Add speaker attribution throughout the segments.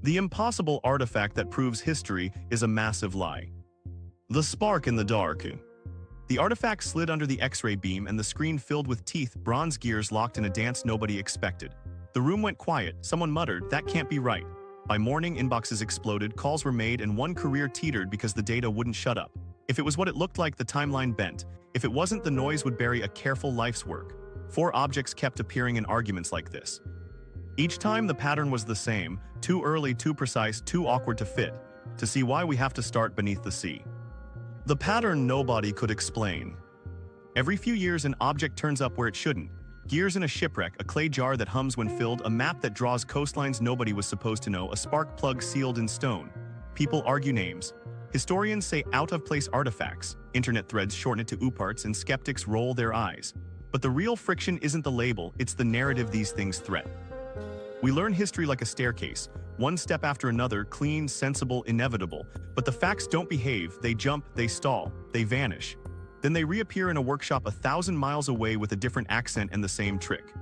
Speaker 1: The impossible artifact that proves history is a massive lie. The spark in the dark. The artifact slid under the X-ray beam and the screen filled with teeth, bronze gears locked in a dance nobody expected. The room went quiet. Someone muttered, "That can't be right." By morning, inboxes exploded, calls were made, and one career teetered because the data wouldn't shut up. If it was what it looked like, the timeline bent. If it wasn't, the noise would bury a careful life's work. 4 objects kept appearing in arguments like this. Each time the pattern was the same: too early, too precise, too awkward to fit. To see why, we have to start beneath the sea. The pattern nobody could explain. Every few years an object turns up where it shouldn't. Gears in a shipwreck, a clay jar that hums when filled, a map that draws coastlines nobody was supposed to know, a spark plug sealed in stone. People argue names. Historians say out-of-place artifacts. Internet threads shorten it to Ooparts, and skeptics roll their eyes. But the real friction isn't the label, it's the narrative these things threat. We learn history like a staircase, one step after another, clean, sensible, inevitable. But the facts don't behave, they jump, they stall, they vanish. Then they reappear in a workshop 1,000 miles away with a different accent and the same trick.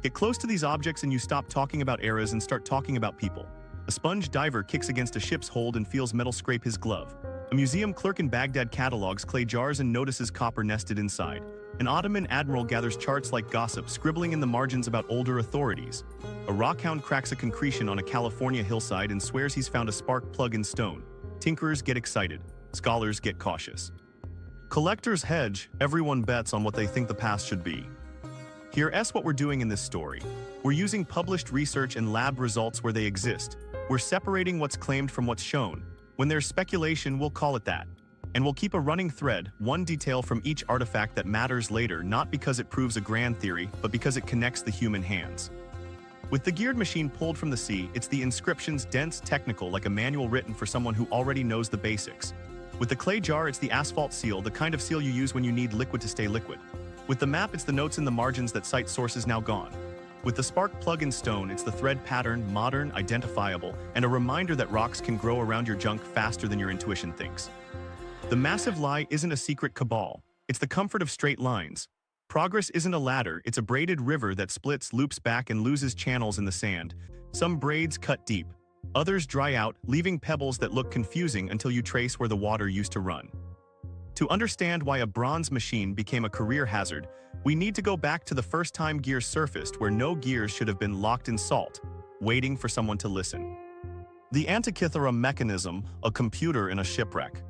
Speaker 1: Get close to these objects and you stop talking about eras and start talking about people. A sponge diver kicks against a ship's hold and feels metal scrape his glove. A museum clerk in Baghdad catalogs clay jars and notices copper nested inside. An Ottoman admiral gathers charts like gossip, scribbling in the margins about older authorities. A rockhound cracks a concretion on a California hillside and swears he's found a spark plug in stone. Tinkerers get excited. Scholars get cautious. Collectors hedge. Everyone bets on what they think the past should be. Here's what we're doing in this story. We're using published research and lab results where they exist. We're separating what's claimed from what's shown. When there's speculation, we'll call it that. And we'll keep a running thread, one detail from each artifact that matters later, not because it proves a grand theory, but because it connects the human hands. With the geared machine pulled from the sea, it's the inscriptions, dense, technical, like a manual written for someone who already knows the basics. With the clay jar, it's the asphalt seal, the kind of seal you use when you need liquid to stay liquid. With the map, it's the notes in the margins that cite sources now gone. With the spark plug in stone, it's the thread pattern, modern, identifiable, and a reminder that rocks can grow around your junk faster than your intuition thinks. The massive lie isn't a secret cabal. It's the comfort of straight lines. Progress isn't a ladder, it's a braided river that splits, loops back, and loses channels in the sand. Some braids cut deep. Others dry out, leaving pebbles that look confusing until you trace where the water used to run. To understand why a bronze machine became a career hazard, we need to go back to the first time gears surfaced, where no gears should have been locked in salt, waiting for someone to listen. The Antikythera mechanism, a computer in a shipwreck.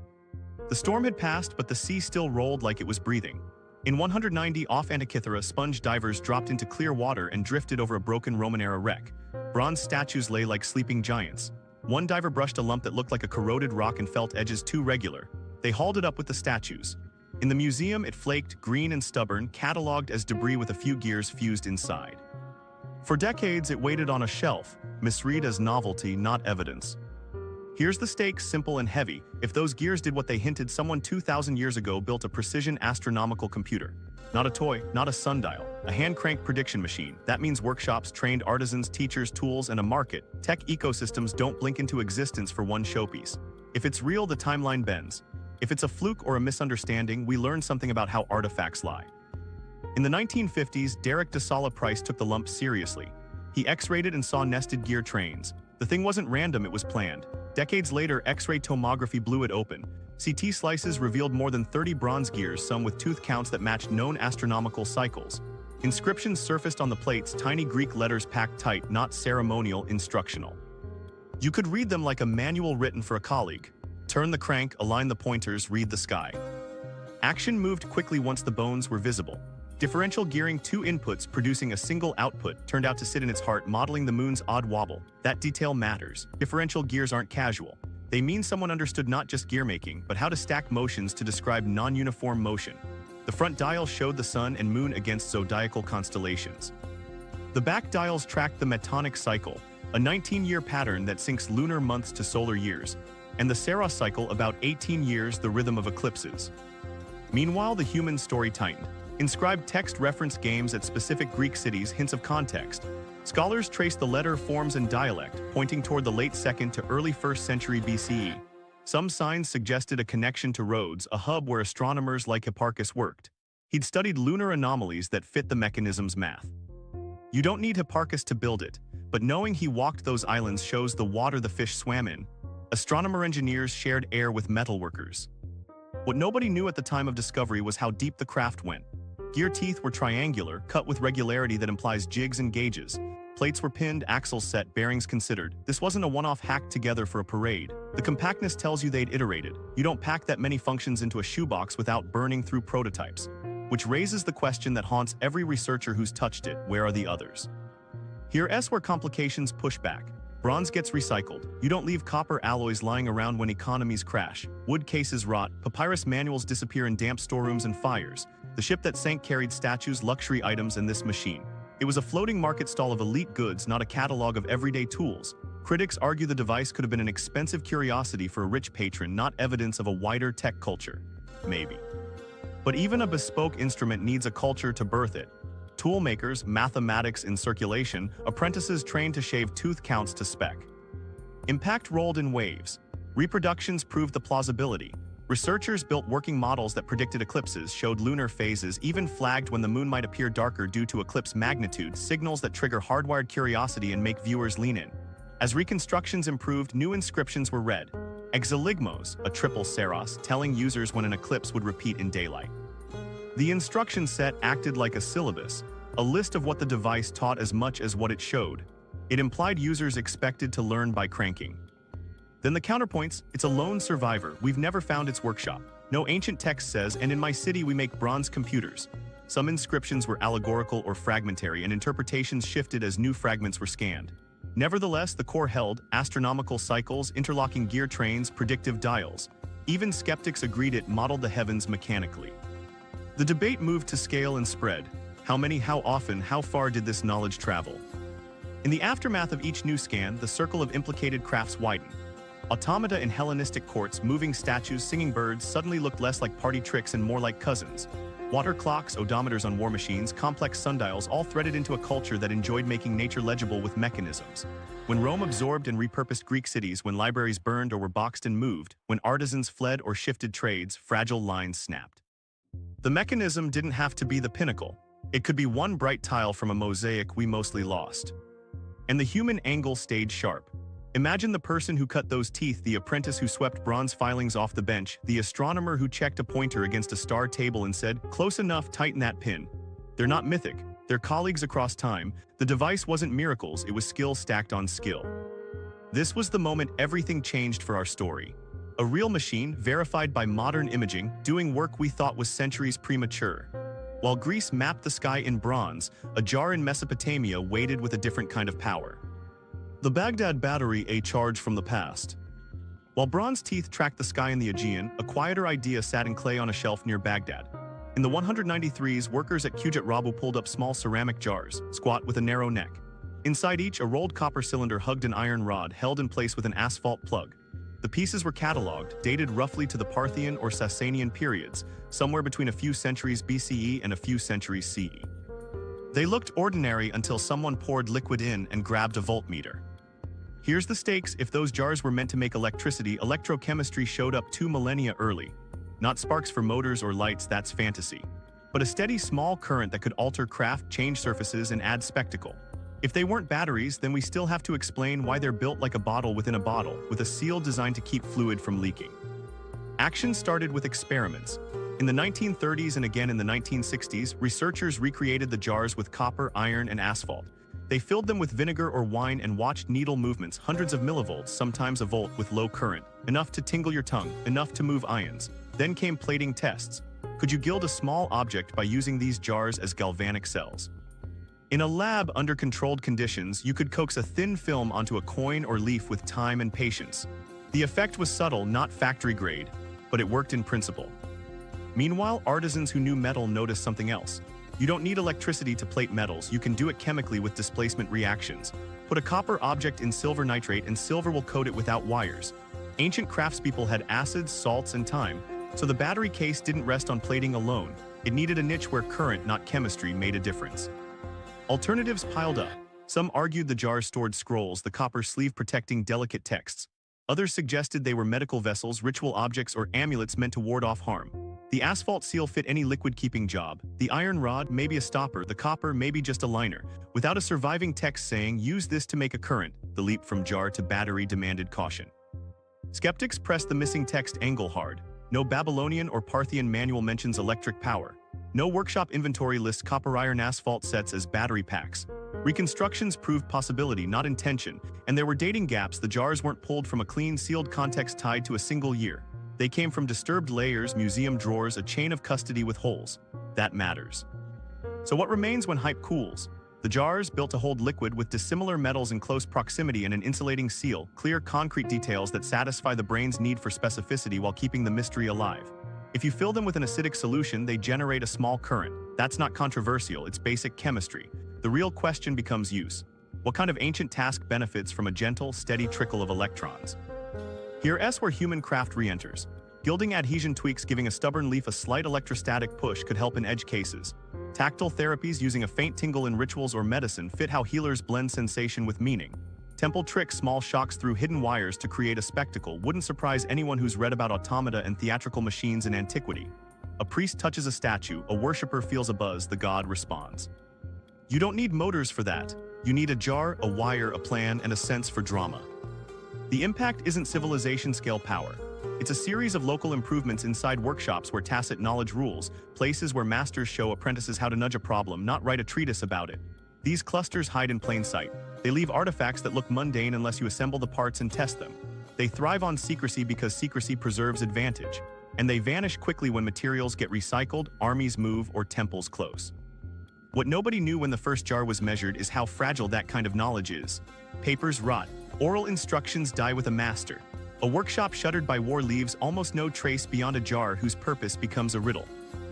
Speaker 1: The storm had passed, but the sea still rolled like it was breathing. In 190 off Antikythera, sponge divers dropped into clear water and drifted over a broken Roman-era wreck. Bronze statues lay like sleeping giants. One diver brushed a lump that looked like a corroded rock and felt edges too regular. They hauled it up with the statues. In the museum, it flaked, green and stubborn, catalogued as debris with a few gears fused inside. For decades, it waited on a shelf, misread as novelty, not evidence. Here's the stakes, simple and heavy. If those gears did what they hinted, someone 2,000 years ago built a precision astronomical computer. Not a toy, not a sundial, a hand-cranked prediction machine. That means workshops, trained artisans, teachers, tools, and a market. Tech ecosystems don't blink into existence for one showpiece. If it's real, the timeline bends. If it's a fluke or a misunderstanding, we learn something about how artifacts lie. In the 1950s, Derek de Solla Price took the lump seriously. He X-rayed it and saw nested gear trains. The thing wasn't random, it was planned. Decades later, X-ray tomography blew it open. CT slices revealed more than 30 bronze gears, some with tooth counts that matched known astronomical cycles. Inscriptions surfaced on the plates, tiny Greek letters packed tight, not ceremonial, instructional. You could read them like a manual written for a colleague. Turn the crank, align the pointers, read the sky. Action moved quickly once the bones were visible. Differential gearing, 2 inputs producing a single output, turned out to sit in its heart, modeling the moon's odd wobble. That detail matters. Differential gears aren't casual. They mean someone understood not just gear making, but how to stack motions to describe non-uniform motion. The front dial showed the sun and moon against zodiacal constellations. The back dials tracked the metonic cycle, a 19-year pattern that syncs lunar months to solar years, and the Saros cycle, about 18 years, the rhythm of eclipses. Meanwhile, the human story tightened. Inscribed text reference games at specific Greek cities, hints of context. Scholars trace the letter, forms, and dialect, pointing toward the late 2nd to early 1st century BCE. Some signs suggested a connection to Rhodes, a hub where astronomers like Hipparchus worked. He'd studied lunar anomalies that fit the mechanism's math. You don't need Hipparchus to build it, But knowing he walked those islands shows the water the fish swam in. Astronomer engineers shared air with metalworkers. What nobody knew at the time of discovery was how deep the craft went. Gear teeth were triangular, cut with regularity that implies jigs and gauges. Plates were pinned, axles set, bearings considered. This wasn't a one-off hacked together for a parade. The compactness tells you they'd iterated. You don't pack that many functions into a shoebox without burning through prototypes. Which raises the question that haunts every researcher who's touched it: where are the others? Here's where complications push back. Bronze gets recycled. You don't leave copper alloys lying around when economies crash. Wood cases rot. Papyrus manuals disappear in damp storerooms and fires. The ship that sank carried statues, luxury items, and this machine. It was a floating market stall of elite goods, not a catalog of everyday tools. Critics argue the device could have been an expensive curiosity for a rich patron, not evidence of a wider tech culture. Maybe. But even a bespoke instrument needs a culture to birth it. Tool makers, mathematics in circulation, apprentices trained to shave tooth counts to spec. Impact rolled in waves. Reproductions proved the plausibility. Researchers built working models that predicted eclipses, showed lunar phases, even flagged when the moon might appear darker due to eclipse magnitude, signals that trigger hardwired curiosity and make viewers lean in. As reconstructions improved, new inscriptions were read. Exeligmos, a triple seros, telling users when an eclipse would repeat in daylight. The instruction set acted like a syllabus, a list of what the device taught as much as what it showed. It implied users expected to learn by cranking. Then the counterpoints: it's a lone survivor, we've never found its workshop. No ancient text says, and in my city we make bronze computers. Some inscriptions were allegorical or fragmentary, and interpretations shifted as new fragments were scanned. Nevertheless, the core held: astronomical cycles, interlocking gear trains, predictive dials. Even skeptics agreed it modeled the heavens mechanically. The debate moved to scale and spread. How many, how often, how far did this knowledge travel? In the aftermath of each new scan, the circle of implicated crafts widened. Automata in Hellenistic courts, moving statues, singing birds suddenly looked less like party tricks and more like cousins. Water clocks, odometers on war machines, complex sundials all threaded into a culture that enjoyed making nature legible with mechanisms. When Rome absorbed and repurposed Greek cities, when libraries burned or were boxed and moved, when artisans fled or shifted trades, fragile lines snapped. The mechanism didn't have to be the pinnacle. It could be one bright tile from a mosaic we mostly lost. And the human angle stayed sharp. Imagine the person who cut those teeth, the apprentice who swept bronze filings off the bench, the astronomer who checked a pointer against a star table and said, "Close enough, tighten that pin." They're not mythic. They're colleagues across time. The device wasn't miracles, it was skill stacked on skill. This was the moment everything changed for our story. A real machine, verified by modern imaging, doing work we thought was centuries premature. While Greece mapped the sky in bronze, a jar in Mesopotamia waited with a different kind of power. The Baghdad battery, a charge from the past. While bronze teeth tracked the sky in the Aegean, a quieter idea sat in clay on a shelf near Baghdad. In the 193s, workers at Qujat Rabu pulled up small ceramic jars, squat with a narrow neck. Inside each, a rolled copper cylinder hugged an iron rod held in place with an asphalt plug. The pieces were catalogued, dated roughly to the Parthian or Sasanian periods, somewhere between a few centuries BCE and a few centuries CE. They looked ordinary until someone poured liquid in and grabbed a voltmeter. Here's the stakes: if those jars were meant to make electricity, electrochemistry showed up 2 millennia early. Not sparks for motors or lights, that's fantasy. But a steady small current that could alter craft, change surfaces, and add spectacle. If they weren't batteries, then we still have to explain why they're built like a bottle within a bottle, with a seal designed to keep fluid from leaking. Action started with experiments. In the 1930s and again in the 1960s, researchers recreated the jars with copper, iron, and asphalt. They filled them with vinegar or wine and watched needle movements, hundreds of millivolts, sometimes a volt, with low current, enough to tingle your tongue, enough to move ions. Then came plating tests. Could you gild a small object by using these jars as galvanic cells? In a lab under controlled conditions, you could coax a thin film onto a coin or leaf with time and patience. The effect was subtle, not factory grade, but it worked in principle. Meanwhile, artisans who knew metal noticed something else. You don't need electricity to plate metals, you can do it chemically with displacement reactions. Put a copper object in silver nitrate and silver will coat it without wires. Ancient craftspeople had acids, salts, and time, so the battery case didn't rest on plating alone. It needed a niche where current, not chemistry, made a difference. Alternatives piled up. Some argued the jars stored scrolls, the copper sleeve protecting delicate texts. Others suggested they were medical vessels, ritual objects, or amulets meant to ward off harm. The asphalt seal fit any liquid-keeping job, the iron rod maybe a stopper, the copper maybe just a liner, without a surviving text saying, "Use this to make a current." The leap from jar to battery demanded caution. Skeptics pressed the missing text angle hard. No Babylonian or Parthian manual mentions electric power. No workshop inventory lists copper iron asphalt sets as battery packs. Reconstructions proved possibility, not intention, and there were dating gaps. The jars weren't pulled from a clean, sealed context tied to a single year. They came from disturbed layers, museum drawers, a chain of custody with holes. That matters. So what remains when hype cools? The jars, built to hold liquid with dissimilar metals in close proximity and an insulating seal, clear concrete details that satisfy the brain's need for specificity while keeping the mystery alive. If you fill them with an acidic solution, they generate a small current. That's not controversial, it's basic chemistry. The real question becomes use. What kind of ancient task benefits from a gentle, steady trickle of electrons? Here's where human craft re-enters. Gilding adhesion tweaks giving a stubborn leaf a slight electrostatic push could help in edge cases. Tactile therapies using a faint tingle in rituals or medicine fit how healers blend sensation with meaning. Temple tricks, small shocks through hidden wires to create a spectacle, wouldn't surprise anyone who's read about automata and theatrical machines in antiquity. A priest touches a statue, a worshipper feels a buzz, the god responds. You don't need motors for that. You need a jar, a wire, a plan, and a sense for drama. The impact isn't civilization-scale power. It's a series of local improvements inside workshops where tacit knowledge rules, places where masters show apprentices how to nudge a problem, not write a treatise about it. These clusters hide in plain sight. They leave artifacts that look mundane unless you assemble the parts and test them. They thrive on secrecy because secrecy preserves advantage. And they vanish quickly when materials get recycled, armies move, or temples close. What nobody knew when the first jar was measured is how fragile that kind of knowledge is. Papers rot. Oral instructions die with a master. A workshop shuttered by war leaves almost no trace beyond a jar whose purpose becomes a riddle.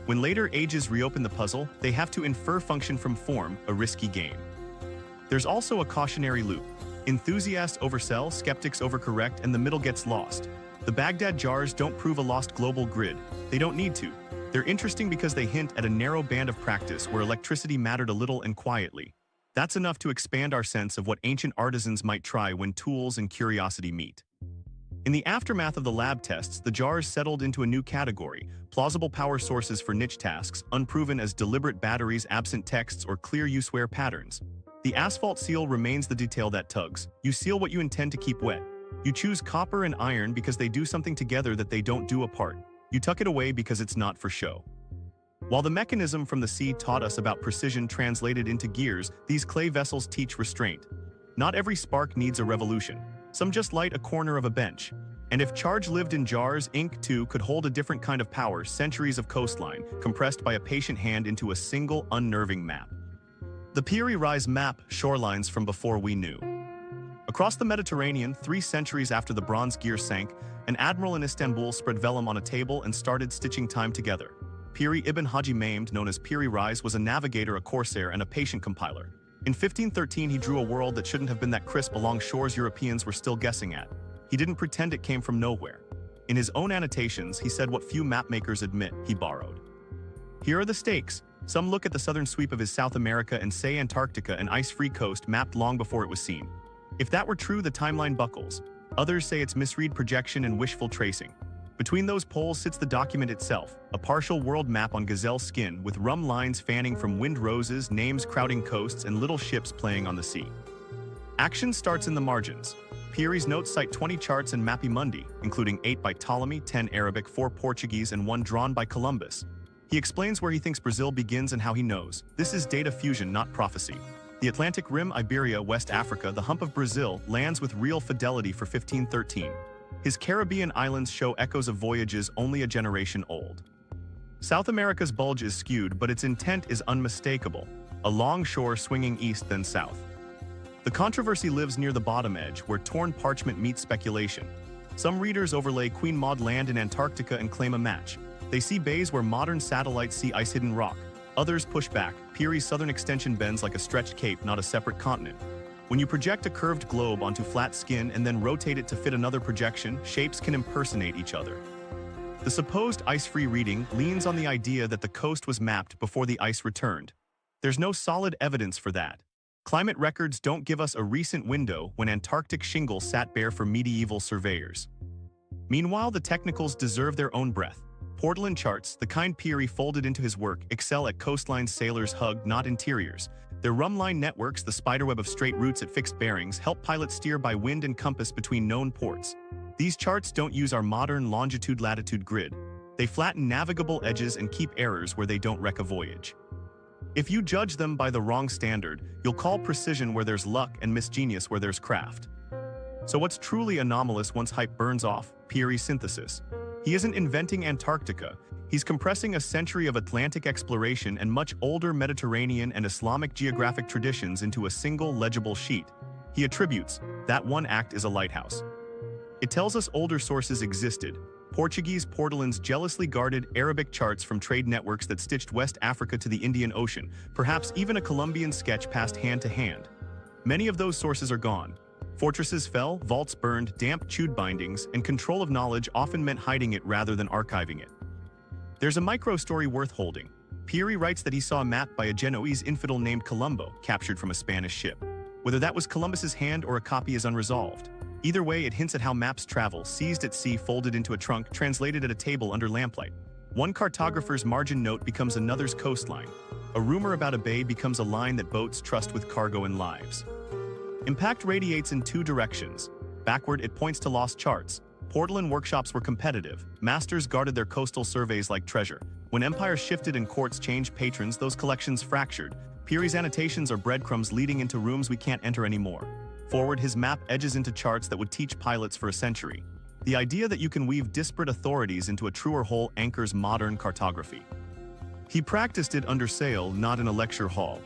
Speaker 1: When later ages reopen the puzzle, they have to infer function from form, a risky game. There's also a cautionary loop. Enthusiasts oversell, skeptics overcorrect, and the middle gets lost. The Baghdad jars don't prove a lost global grid. They don't need to. They're interesting because they hint at a narrow band of practice where electricity mattered a little and quietly. That's enough to expand our sense of what ancient artisans might try when tools and curiosity meet. In the aftermath of the lab tests, the jars settled into a new category: plausible power sources for niche tasks, unproven as deliberate batteries, absent texts, or clear use-wear patterns. The asphalt seal remains the detail that tugs. You seal what you intend to keep wet. You choose copper and iron because they do something together that they don't do apart. You tuck it away because it's not for show. While the mechanism from the sea taught us about precision translated into gears, these clay vessels teach restraint. Not every spark needs a revolution. Some just light a corner of a bench. And if charge lived in jars, ink too could hold a different kind of power, centuries of coastline, compressed by a patient hand into a single, unnerving map. The Piri Reis map, shorelines from before we knew. Across the Mediterranean, 3 centuries after the bronze gear sank, an admiral in Istanbul spread vellum on a table and started stitching time together. Piri ibn Haji Maimed, known as Piri Reis, was a navigator, a corsair, and a patient compiler. In 1513, he drew a world that shouldn't have been that crisp along shores Europeans were still guessing at. He didn't pretend it came from nowhere. In his own annotations, he said what few mapmakers admit he borrowed. Here are the stakes. Some look at the southern sweep of his South America and say Antarctica, an ice-free coast mapped long before it was seen. If that were true, the timeline buckles. Others say it's misread projection and wishful tracing. Between those poles sits the document itself, a partial world map on gazelle skin with rum lines fanning from wind roses, names crowding coasts, and little ships playing on the sea. Action starts in the margins. Piri's notes cite 20 charts in Mappimundi, including 8 by Ptolemy, 10 Arabic, 4 Portuguese, and 1 drawn by Columbus. He explains where he thinks Brazil begins and how he knows. This is data fusion, not prophecy. The Atlantic Rim, Iberia, West Africa, the hump of Brazil, lands with real fidelity for 1513. His Caribbean islands show echoes of voyages only a generation old. South America's bulge is skewed, but its intent is unmistakable, a long shore swinging east then south. The controversy lives near the bottom edge, where torn parchment meets speculation. Some readers overlay Queen Maud Land in Antarctica and claim a match. They see bays where modern satellites see ice-hidden rock. Others push back. Piri's southern extension bends like a stretched cape, not a separate continent. When you project a curved globe onto flat skin and then rotate it to fit another projection, shapes can impersonate each other. The supposed ice-free reading leans on the idea that the coast was mapped before the ice returned. There's no solid evidence for that. Climate records don't give us a recent window when Antarctic shingle sat bare for medieval surveyors. Meanwhile, the technicals deserve their own breath. Portland charts, the kind Piri folded into his work, excel at coastlines sailors hug, not interiors. Their rumline networks, the spiderweb of straight routes at fixed bearings, help pilots steer by wind and compass between known ports. These charts don't use our modern longitude-latitude grid. They flatten navigable edges and keep errors where they don't wreck a voyage. If you judge them by the wrong standard, you'll call precision where there's luck and misgenius where there's craft. So what's truly anomalous once hype burns off? Piri's synthesis. He isn't inventing Antarctica. He's compressing a century of Atlantic exploration and much older Mediterranean and Islamic geographic traditions into a single legible sheet. He attributes, that one act is a lighthouse. It tells us older sources existed. Portuguese portolans jealously guarded Arabic charts from trade networks that stitched West Africa to the Indian Ocean, perhaps even a Colombian sketch passed hand to hand. Many of those sources are gone. Fortresses fell, vaults burned, damp chewed bindings, and control of knowledge often meant hiding it rather than archiving it. There's a micro-story worth holding. Piri writes that he saw a map by a Genoese infidel named Colombo, captured from a Spanish ship. Whether that was Columbus's hand or a copy is unresolved. Either way, it hints at how maps travel, seized at sea, folded into a trunk, translated at a table under lamplight. One cartographer's margin note becomes another's coastline. A rumor about a bay becomes a line that boats trust with cargo and lives. Impact radiates in two directions. Backward, it points to lost charts. Portland workshops were competitive. Masters guarded their coastal surveys like treasure. When empires shifted and courts changed patrons, those collections fractured. Piri's annotations are breadcrumbs leading into rooms we can't enter anymore. Forward, his map edges into charts that would teach pilots for a century. The idea that you can weave disparate authorities into a truer whole anchors modern cartography. He practiced it under sail, not in a lecture hall.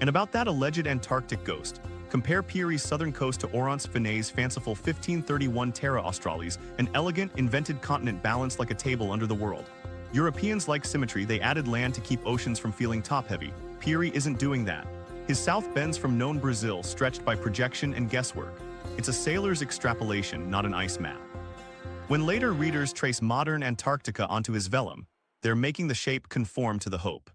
Speaker 1: And about that alleged Antarctic ghost, compare Piri's southern coast to Oronce Finay's fanciful 1531 Terra Australis, an elegant, invented continent balanced like a table under the world. Europeans like symmetry, they added land to keep oceans from feeling top-heavy. Piri isn't doing that. His south bends from known Brazil, stretched by projection and guesswork. It's a sailor's extrapolation, not an ice map. When later readers trace modern Antarctica onto his vellum, they're making the shape conform to the hope.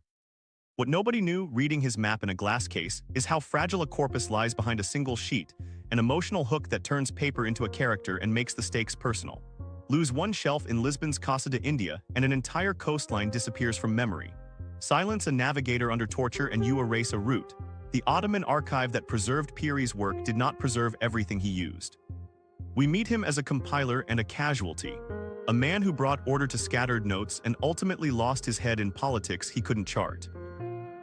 Speaker 1: What nobody knew, reading his map in a glass case, is how fragile a corpus lies behind a single sheet, an emotional hook that turns paper into a character and makes the stakes personal. Lose one shelf in Lisbon's Casa de India, and an entire coastline disappears from memory. Silence a navigator under torture and you erase a route. The Ottoman archive that preserved Piri's work did not preserve everything he used. We meet him as a compiler and a casualty, a man who brought order to scattered notes and ultimately lost his head in politics he couldn't chart.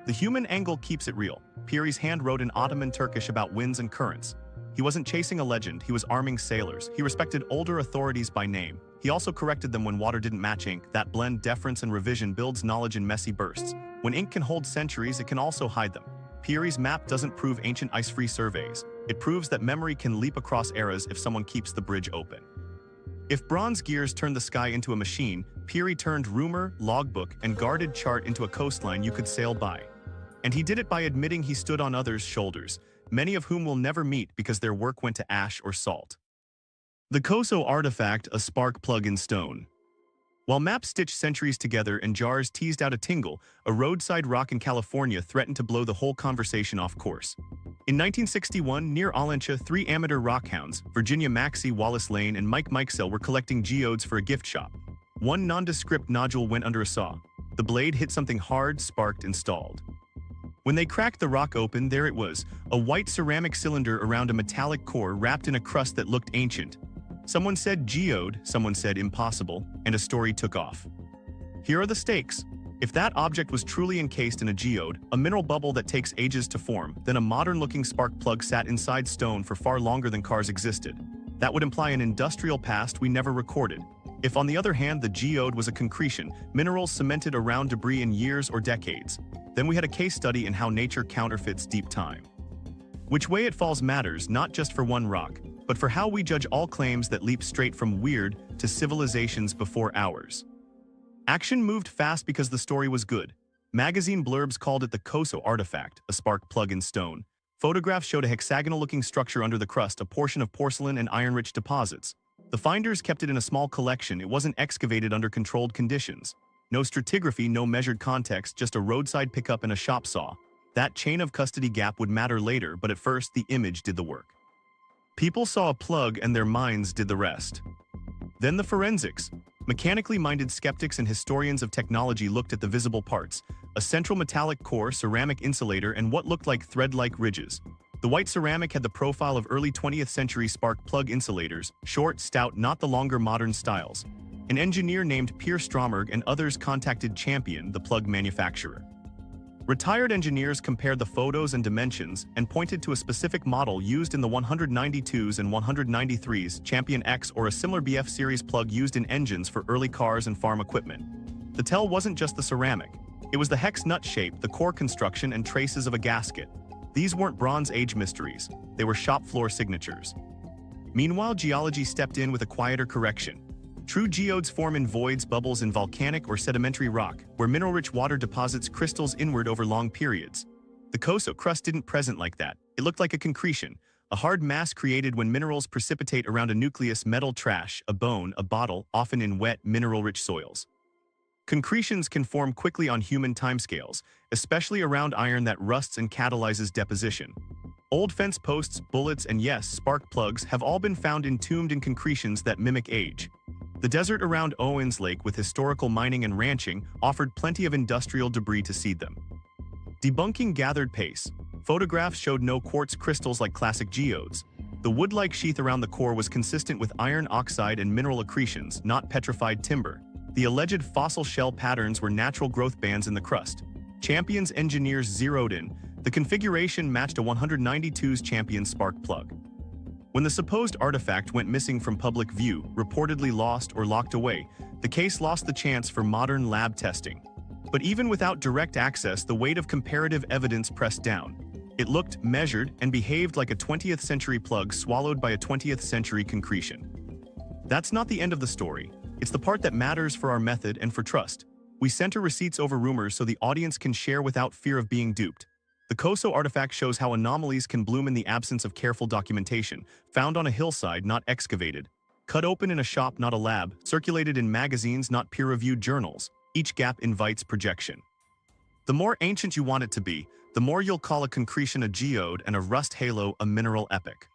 Speaker 1: The human angle keeps it real. Piri's hand wrote in Ottoman Turkish about winds and currents. He wasn't chasing a legend, he was arming sailors. He respected older authorities by name. He also corrected them when water didn't match ink. That blend, deference and revision, builds knowledge in messy bursts. When ink can hold centuries, it can also hide them. Piri's map doesn't prove ancient ice-free surveys. It proves that memory can leap across eras if someone keeps the bridge open. If bronze gears turned the sky into a machine, Piri turned rumor, logbook, and guarded chart into a coastline you could sail by. And he did it by admitting he stood on others' shoulders, many of whom we'll never meet because their work went to ash or salt. The Koso artifact, a spark plug in stone. While maps stitched centuries together and jars teased out a tingle, a roadside rock in California threatened to blow the whole conversation off course. In 1961, near Olentia, three amateur rockhounds, Virginia Maxey, Wallace Lane, and Mike Mikesell, were collecting geodes for a gift shop. One nondescript nodule went under a saw. The blade hit something hard, sparked, and stalled. When they cracked the rock open, there it was, a white ceramic cylinder around a metallic core wrapped in a crust that looked ancient. Someone said geode, someone said impossible, and a story took off. Here are the stakes. If that object was truly encased in a geode, a mineral bubble that takes ages to form, then a modern-looking spark plug sat inside stone for far longer than cars existed. That would imply an industrial past we never recorded. If, on the other hand, the geode was a concretion, minerals cemented around debris in years or decades, then we had a case study in how nature counterfeits deep time. Which way it falls matters not just for one rock, but for how we judge all claims that leap straight from weird to civilizations before ours. Action moved fast because the story was good. Magazine blurbs called it the Koso artifact, a spark plug in stone. Photographs showed a hexagonal-looking structure under the crust, a portion of porcelain and iron-rich deposits. The finders kept it in a small collection. It wasn't excavated under controlled conditions. No stratigraphy, no measured context, just a roadside pickup and a shop saw. That chain of custody gap would matter later, but at first the image did the work. People saw a plug and their minds did the rest. Then the forensics. Mechanically minded skeptics and historians of technology looked at the visible parts, a central metallic core, ceramic insulator, and what looked like thread-like ridges. The white ceramic had the profile of early 20th century spark plug insulators, short, stout, not the longer modern styles. An engineer named Piri and others contacted Champion, the plug manufacturer. Retired engineers compared the photos and dimensions and pointed to a specific model used in the 192s and 193s Champion X or a similar BF series plug used in engines for early cars and farm equipment. The tell wasn't just the ceramic. It was the hex nut shape, the core construction, and traces of a gasket. These weren't Bronze Age mysteries. They were shop floor signatures. Meanwhile, geology stepped in with a quieter correction. True geodes form in voids, bubbles in volcanic or sedimentary rock, where mineral-rich water deposits crystals inward over long periods. The Koso crust didn't present like that. It looked like a concretion, a hard mass created when minerals precipitate around a nucleus, metal trash, a bone, a bottle, often in wet, mineral-rich soils. Concretions can form quickly on human timescales, especially around iron that rusts and catalyzes deposition. Old fence posts, bullets, and yes, spark plugs have all been found entombed in concretions that mimic age. The desert around Owens Lake with historical mining and ranching offered plenty of industrial debris to seed them. Debunking gathered pace. Photographs showed no quartz crystals like classic geodes. The wood-like sheath around the core was consistent with iron oxide and mineral accretions, not petrified timber. The alleged fossil shell patterns were natural growth bands in the crust. Champion's engineers zeroed in. The configuration matched a 192's Champion spark plug. When the supposed artifact went missing from public view, reportedly lost or locked away, the case lost the chance for modern lab testing. But even without direct access, the weight of comparative evidence pressed down. It looked, measured, and behaved like a 20th century plug swallowed by a 20th century concretion. That's not the end of the story. It's the part that matters for our method and for trust. We center receipts over rumors so the audience can share without fear of being duped. The Koso artifact shows how anomalies can bloom in the absence of careful documentation, found on a hillside, not excavated, cut open in a shop, not a lab, circulated in magazines, not peer-reviewed journals. Each gap invites projection. The more ancient you want it to be, the more you'll call a concretion a geode and a rust halo a mineral epic.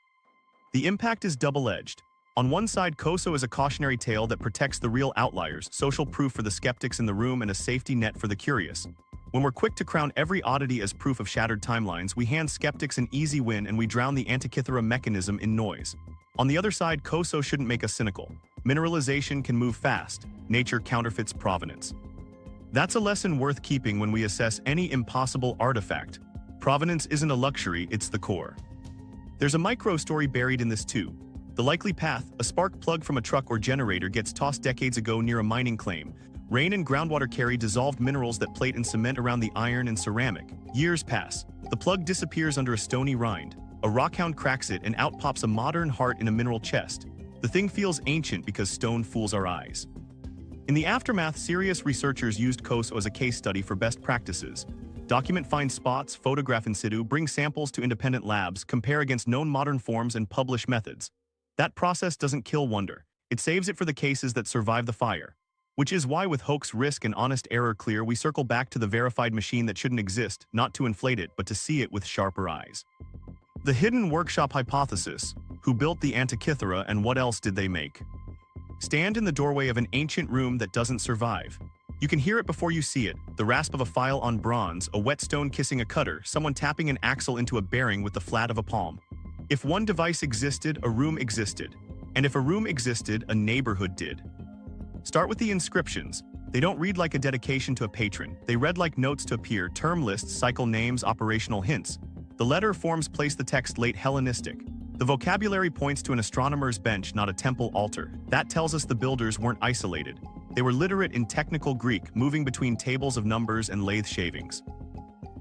Speaker 1: The impact is double-edged. On one side, Koso is a cautionary tale that protects the real outliers, social proof for the skeptics in the room, and a safety net for the curious. When we're quick to crown every oddity as proof of shattered timelines, we hand skeptics an easy win and we drown the Antikythera mechanism in noise. On the other side, Koso shouldn't make us cynical. Mineralization can move fast. Nature counterfeits provenance. That's a lesson worth keeping when we assess any impossible artifact. Provenance isn't a luxury, it's the core. There's a micro-story buried in this too. The likely path, a spark plug from a truck or generator gets tossed decades ago near a mining claim. Rain and groundwater carry dissolved minerals that plate and cement around the iron and ceramic. Years pass. The plug disappears under a stony rind. A rockhound cracks it and out pops a modern heart in a mineral chest. The thing feels ancient because stone fools our eyes. In the aftermath, serious researchers used Koso as a case study for best practices. Document find spots, photograph in situ, bring samples to independent labs, compare against known modern forms, and publish methods. That process doesn't kill wonder. It saves it for the cases that survive the fire. Which is why with Hoax, risk, and honest error clear, we circle back to the verified machine that shouldn't exist, not to inflate it, but to see it with sharper eyes. The hidden workshop hypothesis. Who built the Antikythera and what else did they make? Stand in the doorway of an ancient room that doesn't survive. You can hear it before you see it, the rasp of a file on bronze, a whetstone kissing a cutter, someone tapping an axle into a bearing with the flat of a palm. If one device existed, a room existed. And if a room existed, a neighborhood did. Start with the inscriptions. They don't read like a dedication to a patron. They read like notes to a peer, term lists, cycle names, operational hints. The letter forms place the text late Hellenistic. The vocabulary points to an astronomer's bench, not a temple altar. That tells us the builders weren't isolated. They were literate in technical Greek, moving between tables of numbers and lathe shavings.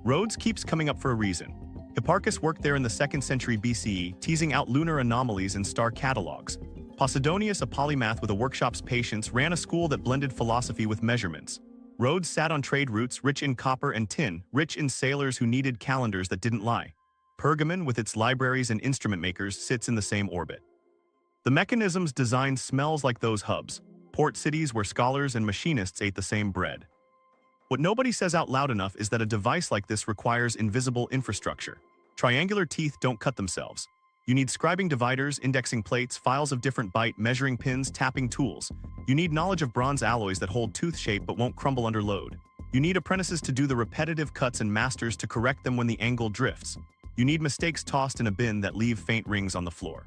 Speaker 1: Rhodes keeps coming up for a reason. Hipparchus worked there in the 2nd century BCE, teasing out lunar anomalies and star catalogs. Posidonius, a polymath with a workshop's patience, ran a school that blended philosophy with measurements. Rhodes sat on trade routes, rich in copper and tin, rich in sailors who needed calendars that didn't lie. Pergamon, with its libraries and instrument makers, sits in the same orbit. The mechanism's design smells like those hubs, port cities where scholars and machinists ate the same bread. What nobody says out loud enough is that a device like this requires invisible infrastructure. Triangular teeth don't cut themselves. You need scribing dividers, indexing plates, files of different byte, measuring pins, tapping tools. You need knowledge of bronze alloys that hold tooth shape but won't crumble under load. You need apprentices to do the repetitive cuts and masters to correct them when the angle drifts. You need mistakes tossed in a bin that leave faint rings on the floor.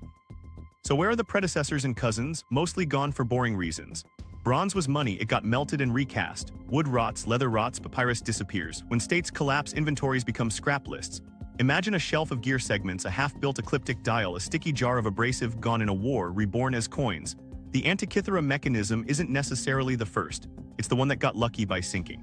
Speaker 1: So where are the predecessors and cousins? Mostly gone for boring reasons. Bronze was money, it got melted and recast. Wood rots, leather rots, papyrus disappears. When states collapse, inventories become scrap lists. Imagine a shelf of gear segments, a half-built ecliptic dial, a sticky jar of abrasive gone in a war, reborn as coins. The Antikythera mechanism isn't necessarily the first. It's the one that got lucky by sinking.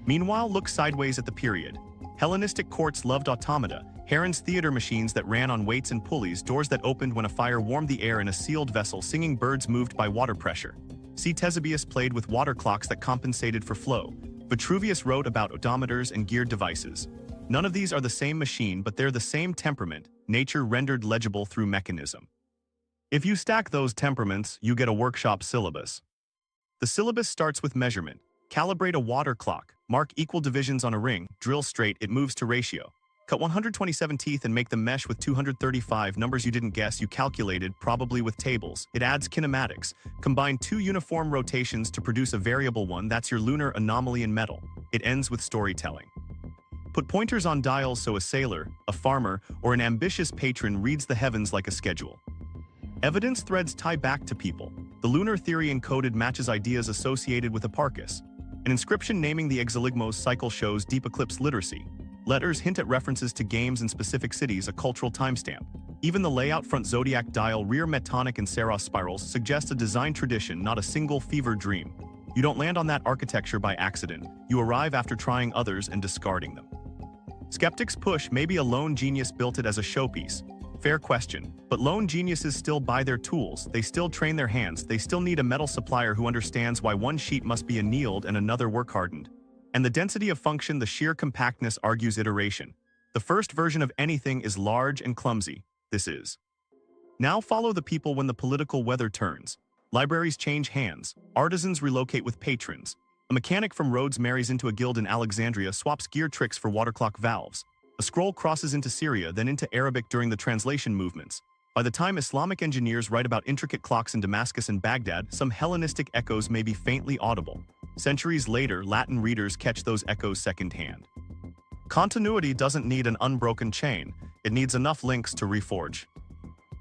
Speaker 1: Meanwhile, look sideways at the period. Hellenistic courts loved automata, Heron's theater machines that ran on weights and pulleys, doors that opened when a fire warmed the air in a sealed vessel, singing birds moved by water pressure. C. Ctesibius played with water clocks that compensated for flow. Vitruvius wrote about odometers and geared devices. None of these are the same machine, but they're the same temperament, nature rendered legible through mechanism. If you stack those temperaments, you get a workshop syllabus. The syllabus starts with measurement. Calibrate a water clock, mark equal divisions on a ring, drill straight, it moves to ratio. Cut 127 teeth and make them mesh with 235 numbers you didn't guess, you calculated, probably with tables. It adds kinematics. Combine two uniform rotations to produce a variable one, that's your lunar anomaly in metal. It ends with storytelling. Put pointers on dials so a sailor, a farmer, or an ambitious patron reads the heavens like a schedule. Evidence threads tie back to people. The lunar theory encoded matches ideas associated with Hipparchus. An inscription naming the Exeligmos cycle shows deep eclipse literacy. Letters hint at references to games in specific cities, a cultural timestamp. Even the layout, front zodiac dial, rear metonic and Saros spirals, suggests a design tradition, not a single fever dream. You don't land on that architecture by accident. You arrive after trying others and discarding them. Skeptics push, maybe a lone genius built it as a showpiece. Fair question, but lone geniuses still buy their tools, they still train their hands, they still need a metal supplier who understands why one sheet must be annealed and another work-hardened. And the density of function, the sheer compactness argues iteration. The first version of anything is large and clumsy. This is. Now follow the people when the political weather turns. Libraries change hands. Artisans relocate with patrons. A mechanic from Rhodes marries into a guild in Alexandria, swaps gear tricks for water clock valves. A scroll crosses into Syria, then into Arabic during the translation movements. By the time Islamic engineers write about intricate clocks in Damascus and Baghdad, some Hellenistic echoes may be faintly audible. Centuries later, Latin readers catch those echoes secondhand. Continuity doesn't need an unbroken chain, it needs enough links to reforge.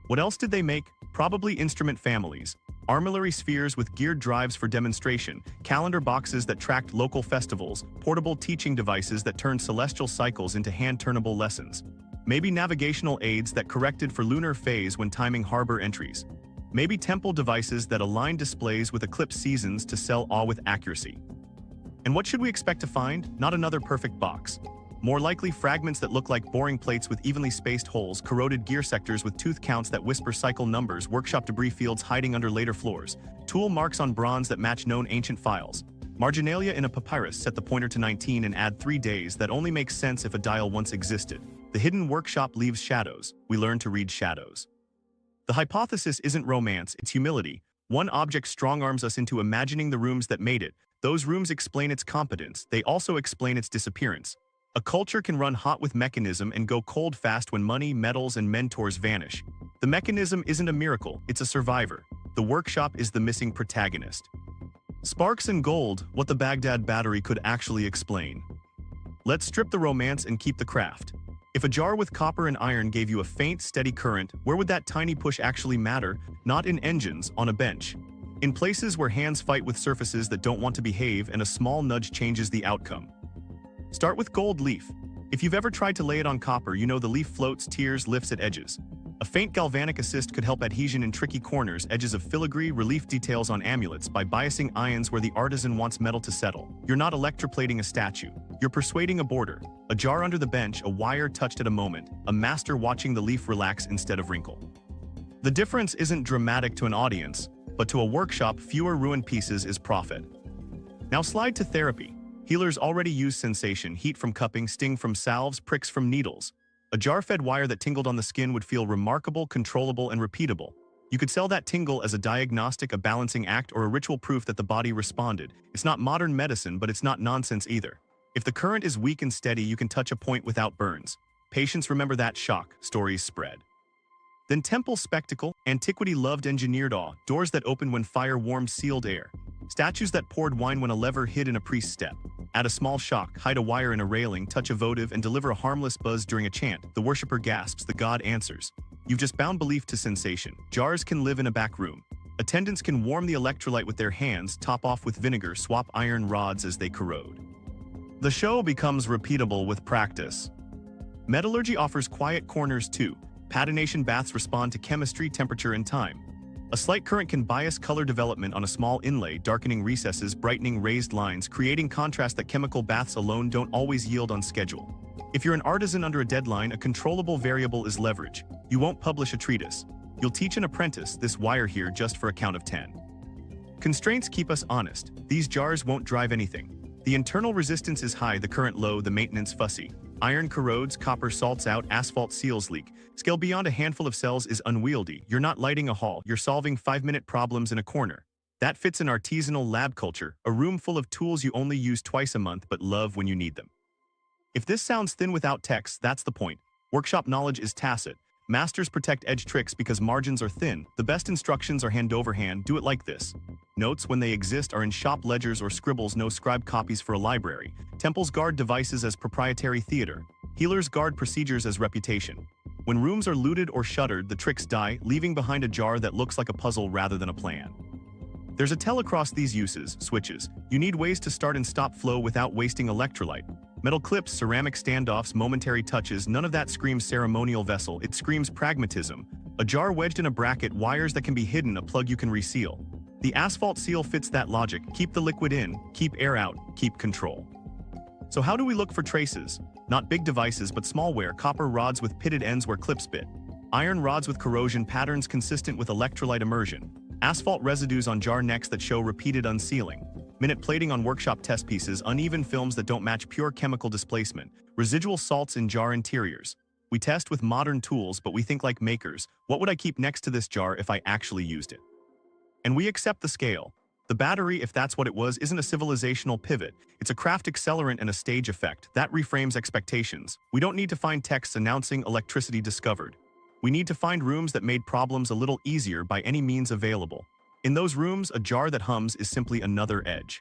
Speaker 1: What else did they make? Probably instrument families. Armillary spheres with geared drives for demonstration, calendar boxes that tracked local festivals, portable teaching devices that turned celestial cycles into hand-turnable lessons. Maybe navigational aids that corrected for lunar phase when timing harbor entries. Maybe temple devices that aligned displays with eclipse seasons to sell awe with accuracy. And what should we expect to find? Not another perfect box. More likely fragments that look like boring plates with evenly spaced holes, corroded gear sectors with tooth counts that whisper cycle numbers, workshop debris fields hiding under later floors, tool marks on bronze that match known ancient files. Marginalia in a papyrus, set the pointer to 19 and add 3 days, that only makes sense if a dial once existed. The hidden workshop leaves shadows. We learn to read shadows. The hypothesis isn't romance, it's humility. One object strong-arms us into imagining the rooms that made it. Those rooms explain its competence, they also explain its disappearance. A culture can run hot with mechanism and go cold fast when money, metals, and mentors vanish. The mechanism isn't a miracle, it's a survivor. The workshop is the missing protagonist. Sparks and gold, what the Baghdad battery could actually explain. Let's strip the romance and keep the craft. If a jar with copper and iron gave you a faint, steady current, where would that tiny push actually matter? Not in engines, on a bench. In places where hands fight with surfaces that don't want to behave and a small nudge changes the outcome. Start with gold leaf. If you've ever tried to lay it on copper, you know the leaf floats, tears, lifts at edges. A faint galvanic assist could help adhesion in tricky corners, edges of filigree, relief details on amulets by biasing ions where the artisan wants metal to settle. You're not electroplating a statue. You're persuading a border. A jar under the bench, a wire touched at a moment, a master watching the leaf relax instead of wrinkle. The difference isn't dramatic to an audience, but to a workshop, fewer ruined pieces is profit. Now slide to therapy. Healers already use sensation, heat from cupping, sting from salves, pricks from needles. A jar-fed wire that tingled on the skin would feel remarkable, controllable, and repeatable. You could sell that tingle as a diagnostic, a balancing act, or a ritual proof that the body responded. It's not modern medicine, but it's not nonsense either. If the current is weak and steady, you can touch a point without burns. Patients remember that shock, stories spread. Then temple spectacle, antiquity loved engineered awe, doors that opened when fire warmed sealed air, statues that poured wine when a lever hid in a priest's step. Add a small shock, hide a wire in a railing, touch a votive, and deliver a harmless buzz during a chant. The worshipper gasps, the god answers. You've just bound belief to sensation. Jars can live in a back room. Attendants can warm the electrolyte with their hands, top off with vinegar, swap iron rods as they corrode. The show becomes repeatable with practice. Metallurgy offers quiet corners too. Patination baths respond to chemistry, temperature, and time. A slight current can bias color development on a small inlay, darkening recesses, brightening raised lines, creating contrast that chemical baths alone don't always yield on schedule. If you're an artisan under a deadline, a controllable variable is leverage. You won't publish a treatise. You'll teach an apprentice this wire here just for a count of 10. Constraints keep us honest. These jars won't drive anything. The internal resistance is high, the current low, the maintenance fussy. Iron corrodes, copper salts out, asphalt seals leak. Scale beyond a handful of cells is unwieldy. You're not lighting a hall, you're solving 5-minute problems in a corner. That fits an artisanal lab culture, a room full of tools you only use twice a month but love when you need them. If this sounds thin without text, that's the point. Workshop knowledge is tacit. Masters protect edge tricks because margins are thin. The best instructions are hand over hand. Do it like this. Notes, when they exist, are in shop ledgers or scribbles, no scribe copies for a library. Temples guard devices as proprietary theater. Healers guard procedures as reputation. When rooms are looted or shuttered, the tricks die, leaving behind a jar that looks like a puzzle rather than a plan. There's a tell across these uses, switches. You need ways to start and stop flow without wasting electrolyte. Metal clips, ceramic standoffs, momentary touches, none of that screams ceremonial vessel, it screams pragmatism. A jar wedged in a bracket, wires that can be hidden, a plug you can reseal. The asphalt seal fits that logic. Keep the liquid in, keep air out, keep control. So how do we look for traces? Not big devices but small wear, copper rods with pitted ends where clips bit. Iron rods with corrosion patterns consistent with electrolyte immersion. Asphalt residues on jar necks that show repeated unsealing. Minute plating on workshop test pieces, uneven films that don't match pure chemical displacement, residual salts in jar interiors. We test with modern tools, but we think like makers. What would I keep next to this jar if I actually used it? And we accept the scale. The battery, if that's what it was, isn't a civilizational pivot. It's a craft accelerant and a stage effect. That reframes expectations. We don't need to find texts announcing electricity discovered. We need to find rooms that made problems a little easier by any means available. In those rooms, a jar that hums is simply another edge.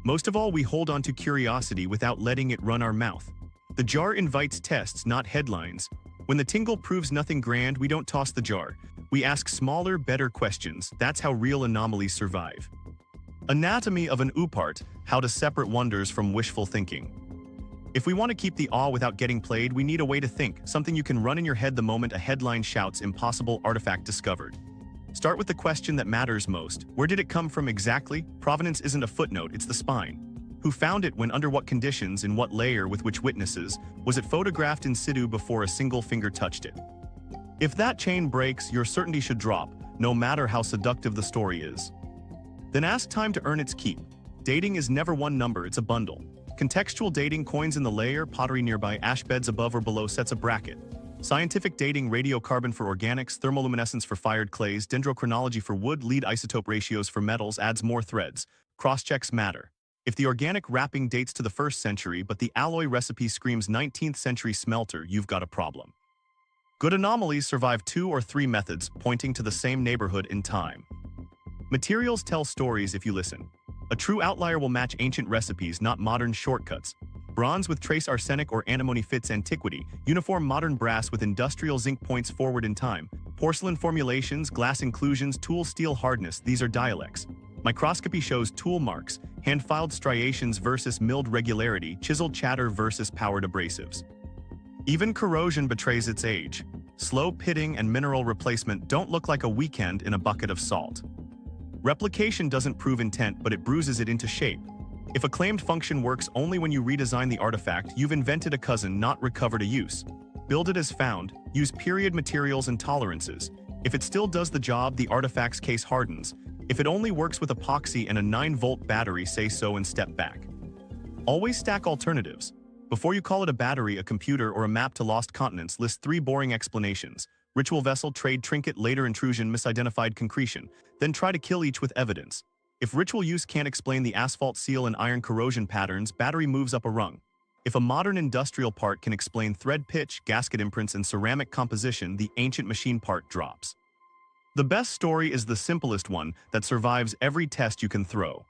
Speaker 1: Most of all, we hold on to curiosity without letting it run our mouth. The jar invites tests, not headlines. When the tingle proves nothing grand, we don't toss the jar. We ask smaller, better questions. That's how real anomalies survive. Anatomy of an Oopart, how to separate wonders from wishful thinking. If we want to keep the awe without getting played, we need a way to think, something you can run in your head the moment a headline shouts impossible artifact discovered. Start with the question that matters most. Where did it come from exactly? Provenance isn't a footnote, it's the spine. Who found it, when, under what conditions, in what layer, with which witnesses? Was it photographed in situ before a single finger touched it? If that chain breaks, your certainty should drop, no matter how seductive the story is. Then ask time to earn its keep. Dating is never one number, it's a bundle. Contextual dating, coins in the layer, pottery nearby, ash beds above or below, sets a bracket. Scientific dating, radiocarbon for organics, thermoluminescence for fired clays, dendrochronology for wood, lead isotope ratios for metals, adds more threads. Cross-checks matter. If the organic wrapping dates to the 1st century but the alloy recipe screams 19th century smelter, you've got a problem. Good anomalies survive 2 or 3 methods, pointing to the same neighborhood in time. Materials tell stories if you listen. A true outlier will match ancient recipes, not modern shortcuts. Bronze with trace arsenic or antimony fits antiquity. Uniform modern brass with industrial zinc points forward in time. Porcelain formulations, glass inclusions, tool steel hardness, these are dialects. Microscopy shows tool marks, hand-filed striations versus milled regularity, chiseled chatter versus powered abrasives. Even corrosion betrays its age. Slow pitting and mineral replacement don't look like a weekend in a bucket of salt. Replication doesn't prove intent, but it bruises it into shape. If a claimed function works only when you redesign the artifact, you've invented a cousin, not recovered a use. Build it as found, use period materials and tolerances. If it still does the job, the artifact's case hardens. If it only works with epoxy and a 9-volt battery, say so and step back. Always stack alternatives. Before you call it a battery, a computer, or a map to lost continents, list 3 boring explanations. Ritual vessel, trade trinket, later intrusion, misidentified concretion. Then try to kill each with evidence. If ritual use can't explain the asphalt seal and iron corrosion patterns, battery moves up a rung. If a modern industrial part can explain thread pitch, gasket imprints, and ceramic composition, the ancient machine part drops. The best story is the simplest one that survives every test you can throw.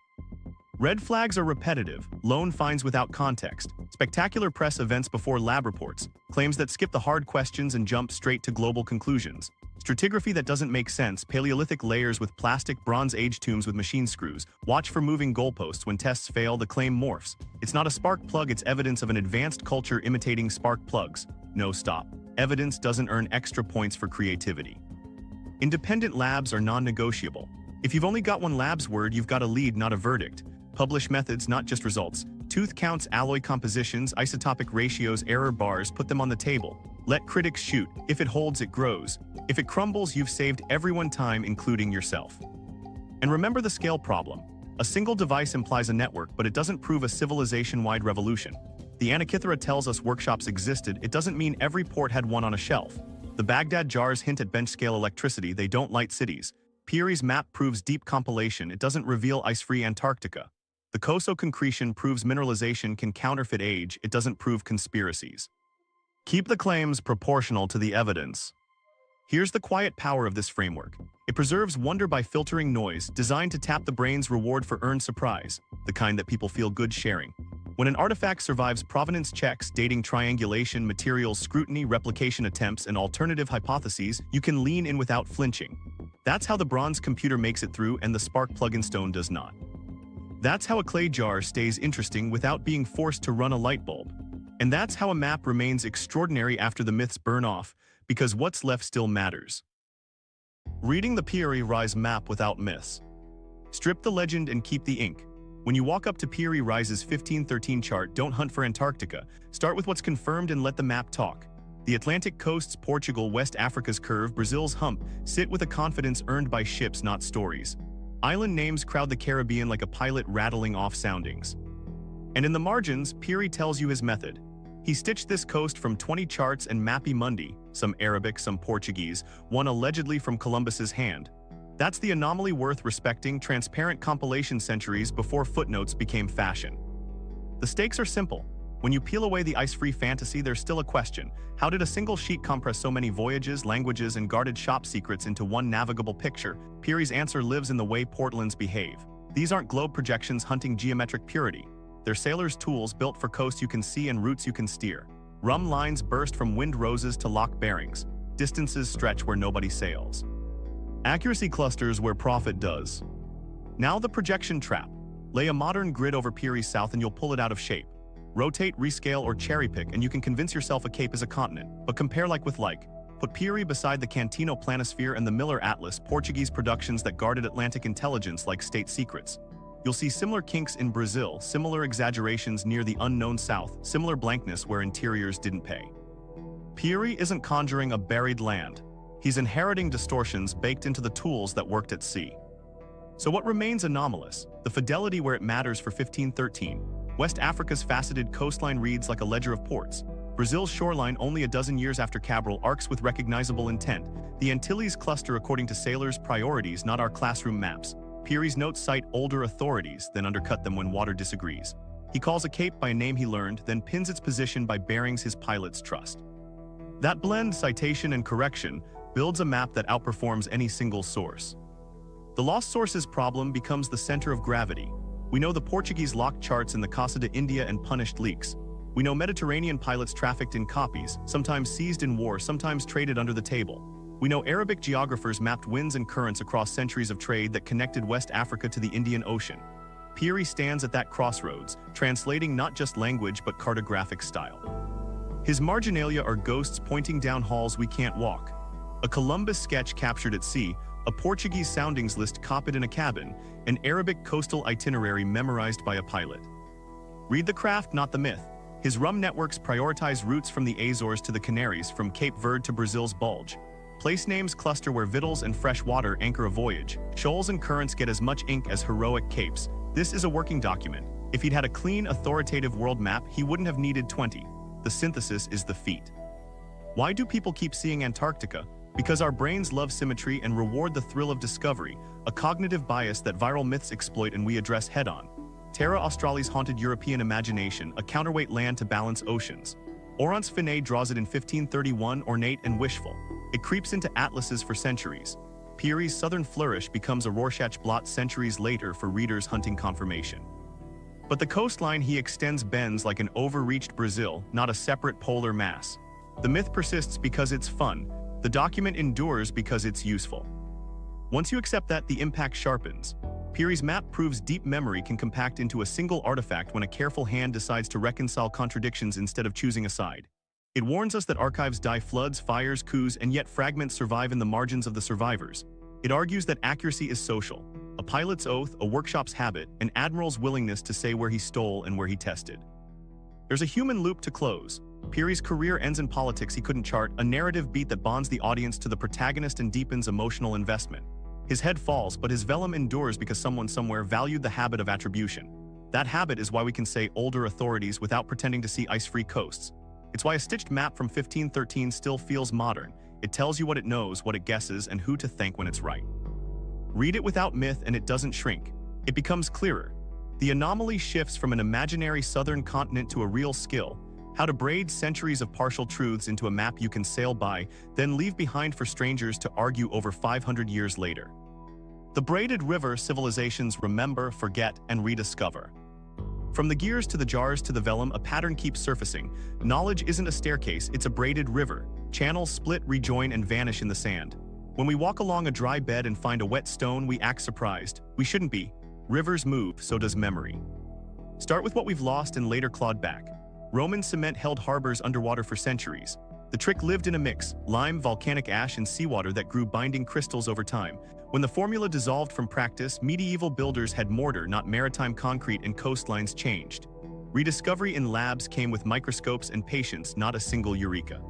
Speaker 1: Red flags are repetitive, lone finds without context, spectacular press events before lab reports, claims that skip the hard questions and jump straight to global conclusions, stratigraphy that doesn't make sense, Paleolithic layers with plastic, Bronze Age tombs with machine screws, watch for moving goalposts, when tests fail the claim morphs. It's not a spark plug, it's evidence of an advanced culture imitating spark plugs. No, stop. Evidence doesn't earn extra points for creativity. Independent labs are non-negotiable. If you've only got one lab's word, you've got a lead, not a verdict. Publish methods, not just results. Tooth counts, alloy compositions, isotopic ratios, error bars, put them on the table. Let critics shoot. If it holds, it grows. If it crumbles, you've saved everyone time, including yourself. And remember the scale problem. A single device implies a network, but it doesn't prove a civilization-wide revolution. The Antikythera tells us workshops existed, it doesn't mean every port had one on a shelf. The Baghdad jars hint at bench-scale electricity, they don't light cities. Piri's map proves deep compilation, it doesn't reveal ice-free Antarctica. The Koso concretion proves mineralization can counterfeit age, it doesn't prove conspiracies. Keep the claims proportional to the evidence. Here's the quiet power of this framework. It preserves wonder by filtering noise, designed to tap the brain's reward for earned surprise, the kind that people feel good sharing. When an artifact survives provenance checks, dating triangulation, materials scrutiny, replication attempts, and alternative hypotheses, you can lean in without flinching. That's how the bronze computer makes it through and the spark plug-in stone does not. That's how a clay jar stays interesting without being forced to run a light bulb. And that's how a map remains extraordinary after the myths burn off, because what's left still matters. Reading the Piri Reis map without myths. Strip the legend and keep the ink. When you walk up to Piri Reis's 1513 chart, don't hunt for Antarctica. Start with what's confirmed and let the map talk. The Atlantic coasts, Portugal, West Africa's curve, Brazil's hump, sit with a confidence earned by ships, not stories. Island names crowd the Caribbean like a pilot rattling off soundings. And in the margins, Piri tells you his method. He stitched this coast from 20 charts and Mappy Mundi, some Arabic, some Portuguese, one allegedly from Columbus's hand. That's the anomaly worth respecting, transparent compilation centuries before footnotes became fashion. The stakes are simple. When you peel away the ice-free fantasy, there's still a question. How did a single sheet compress so many voyages, languages, and guarded shop secrets into one navigable picture? Piri's answer lives in the way portlands behave. These aren't globe projections hunting geometric purity. They're sailors' tools built for coasts you can see and routes you can steer. Rum lines burst from wind roses to lock bearings. Distances stretch where nobody sails. Accuracy clusters where profit does. Now the projection trap. Lay a modern grid over Piri's south and you'll pull it out of shape. Rotate, rescale, or cherry-pick and you can convince yourself a cape is a continent, but compare like with like. Put Piri beside the Cantino Planisphere and the Miller Atlas, Portuguese productions that guarded Atlantic intelligence like state secrets. You'll see similar kinks in Brazil, similar exaggerations near the unknown south, similar blankness where interiors didn't pay. Piri isn't conjuring a buried land. He's inheriting distortions baked into the tools that worked at sea. So what remains anomalous? The fidelity where it matters for 1513. West Africa's faceted coastline reads like a ledger of ports. Brazil's shoreline only a dozen years after Cabral arcs with recognizable intent. The Antilles cluster according to sailors' priorities, not our classroom maps. Piri's notes cite older authorities, then undercut them when water disagrees. He calls a cape by a name he learned, then pins its position by bearings his pilots trust. That blend, citation and correction, builds a map that outperforms any single source. The lost sources problem becomes the center of gravity. We know the Portuguese locked charts in the Casa de India and punished leaks. We know Mediterranean pilots trafficked in copies, sometimes seized in war, sometimes traded under the table. We know Arabic geographers mapped winds and currents across centuries of trade that connected West Africa to the Indian Ocean. Piri stands at that crossroads, translating not just language but cartographic style. His marginalia are ghosts pointing down halls we can't walk. A Columbus sketch captured at sea, a Portuguese soundings list copied in a cabin, an Arabic coastal itinerary memorized by a pilot. Read the craft, not the myth. His rum networks prioritize routes from the Azores to the Canaries, from Cape Verde to Brazil's Bulge. Place names cluster where victuals and fresh water anchor a voyage. Shoals and currents get as much ink as heroic capes. This is a working document. If he'd had a clean, authoritative world map, he wouldn't have needed 20. The synthesis is the feat. Why do people keep seeing Antarctica? Because our brains love symmetry and reward the thrill of discovery, a cognitive bias that viral myths exploit and we address head-on. Terra Australis haunted European imagination, a counterweight land to balance oceans. Orance Finet draws it in 1531, ornate and wishful. It creeps into atlases for centuries. Piri's southern flourish becomes a Rorschach blot centuries later for readers hunting confirmation. But the coastline he extends bends like an overreached Brazil, not a separate polar mass. The myth persists because it's fun. The document endures because it's useful. Once you accept that, the impact sharpens. Piri's map proves deep memory can compact into a single artifact when a careful hand decides to reconcile contradictions instead of choosing a side. It warns us that archives die floods, fires, coups, and yet fragments survive in the margins of the survivors. It argues that accuracy is social. A pilot's oath, a workshop's habit, an admiral's willingness to say where he stole and where he tested. There's a human loop to close. Piri's career ends in politics he couldn't chart, a narrative beat that bonds the audience to the protagonist and deepens emotional investment. His head falls, but his vellum endures because someone somewhere valued the habit of attribution. That habit is why we can say older authorities without pretending to see ice-free coasts. It's why a stitched map from 1513 still feels modern. It tells you what it knows, what it guesses, and who to thank when it's right. Read it without myth and it doesn't shrink. It becomes clearer. The anomaly shifts from an imaginary southern continent to a real skill. How to braid centuries of partial truths into a map you can sail by, then leave behind for strangers to argue over 500 years later. The braided river civilizations remember, forget, and rediscover. From the gears to the jars to the vellum, a pattern keeps surfacing. Knowledge isn't a staircase, it's a braided river. Channels split, rejoin, and vanish in the sand. When we walk along a dry bed and find a wet stone, we act surprised. We shouldn't be. Rivers move, so does memory. Start with what we've lost and later clawed back. Roman cement held harbors underwater for centuries. The trick lived in a mix: lime, volcanic ash, and seawater that grew binding crystals over time. When the formula dissolved from practice, medieval builders had mortar, not maritime concrete, and coastlines changed. Rediscovery in labs came with microscopes and patience, not a single eureka.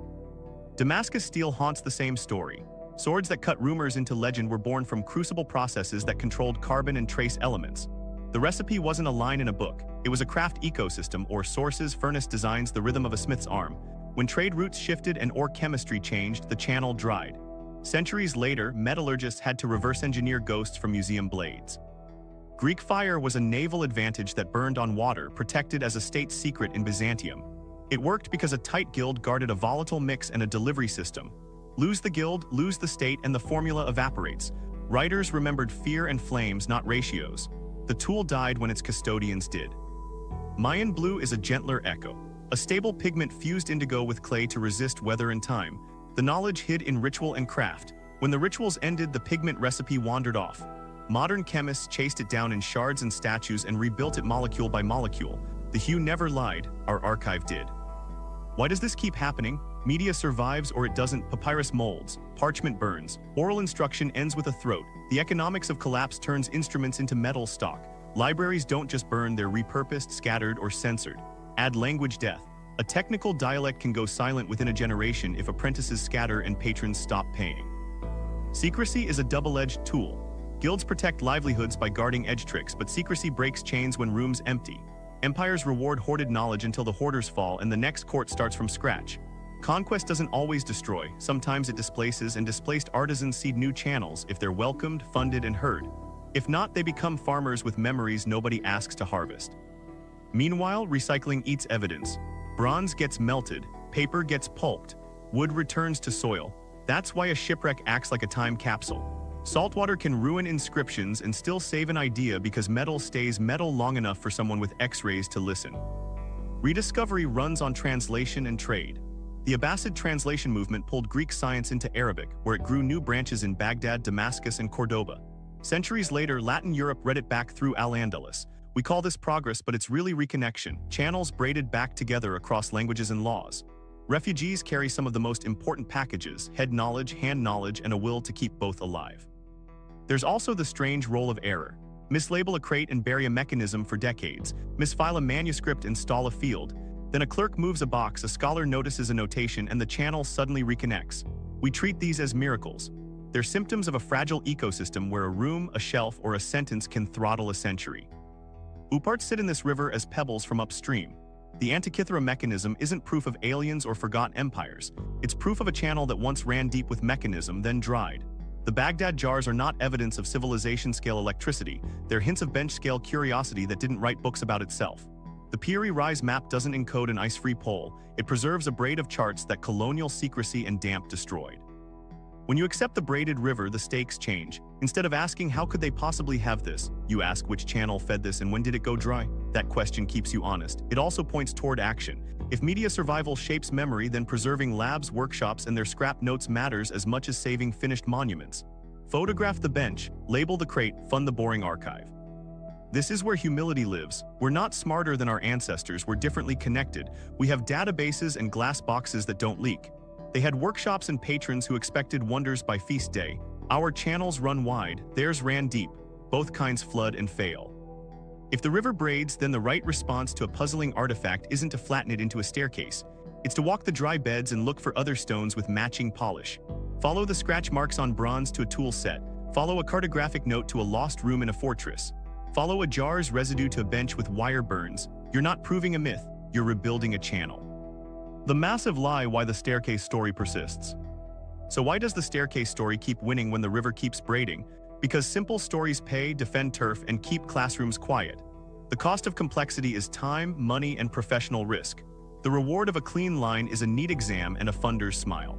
Speaker 1: Damascus steel haunts the same story. Swords that cut rumors into legend were born from crucible processes that controlled carbon and trace elements. The recipe wasn't a line in a book. It was a craft ecosystem, or sources, furnace designs, the rhythm of a smith's arm. When trade routes shifted and ore chemistry changed, the channel dried. Centuries later, metallurgists had to reverse engineer ghosts from museum blades. Greek fire was a naval advantage that burned on water, protected as a state secret in Byzantium. It worked because a tight guild guarded a volatile mix and a delivery system. Lose the guild, lose the state, and the formula evaporates. Writers remembered fear and flames, not ratios. The tool died when its custodians did. Mayan blue is a gentler echo. A stable pigment fused indigo with clay to resist weather and time. The knowledge hid in ritual and craft. When the rituals ended, the pigment recipe wandered off. Modern chemists chased it down in shards and statues and rebuilt it molecule by molecule. The hue never lied, our archive did. Why does this keep happening? Media survives or it doesn't. Papyrus molds, parchment burns, oral instruction ends with a throat. The economics of collapse turns instruments into metal stock. Libraries don't just burn, they're repurposed, scattered, or censored. Add language death. A technical dialect can go silent within a generation if apprentices scatter and patrons stop paying. Secrecy is a double-edged tool. Guilds protect livelihoods by guarding edge tricks, but secrecy breaks chains when rooms empty. Empires reward hoarded knowledge until the hoarders fall and the next court starts from scratch. Conquest doesn't always destroy. Sometimes it displaces, and displaced artisans seed new channels if they're welcomed, funded, and heard. If not, they become farmers with memories nobody asks to harvest. Meanwhile, recycling eats evidence. Bronze gets melted, paper gets pulped, wood returns to soil. That's why a shipwreck acts like a time capsule. Saltwater can ruin inscriptions and still save an idea because metal stays metal long enough for someone with X-rays to listen. Rediscovery runs on translation and trade. The Abbasid translation movement pulled Greek science into Arabic, where it grew new branches in Baghdad, Damascus, and Cordoba. Centuries later, Latin Europe read it back through Al-Andalus. We call this progress, but it's really reconnection, channels braided back together across languages and laws. Refugees carry some of the most important packages: head knowledge, hand knowledge, and a will to keep both alive. There's also the strange role of error. Mislabel a crate and bury a mechanism for decades. Misfile a manuscript and stall a field. Then a clerk moves a box, a scholar notices a notation, and the channel suddenly reconnects. We treat these as miracles. They're symptoms of a fragile ecosystem where a room, a shelf, or a sentence can throttle a century. Ooparts sit in this river as pebbles from upstream. The Antikythera mechanism isn't proof of aliens or forgotten empires. It's proof of a channel that once ran deep with mechanism, then dried. The Baghdad jars are not evidence of civilization-scale electricity, they're hints of bench-scale curiosity that didn't write books about itself. The Piri Reis map doesn't encode an ice-free pole, it preserves a braid of charts that colonial secrecy and damp destroyed. When you accept the braided river, the stakes change. Instead of asking how could they possibly have this, you ask which channel fed this and when did it go dry? That question keeps you honest. It also points toward action. If media survival shapes memory, then preserving labs, workshops, and their scrap notes matters as much as saving finished monuments. Photograph the bench, label the crate, fund the boring archive. This is where humility lives. We're not smarter than our ancestors, we're differently connected. We have databases and glass boxes that don't leak. They had workshops and patrons who expected wonders by feast day. Our channels run wide, theirs ran deep. Both kinds flood and fail. If the river braids, then the right response to a puzzling artifact isn't to flatten it into a staircase. It's to walk the dry beds and look for other stones with matching polish. Follow the scratch marks on bronze to a tool set. Follow a cartographic note to a lost room in a fortress. Follow a jar's residue to a bench with wire burns. You're not proving a myth, you're rebuilding a channel. The massive lie why the staircase story persists. So why does the staircase story keep winning when the river keeps braiding? Because simple stories pay, defend turf, and keep classrooms quiet. The cost of complexity is time, money, and professional risk. The reward of a clean line is a neat exam and a funder's smile.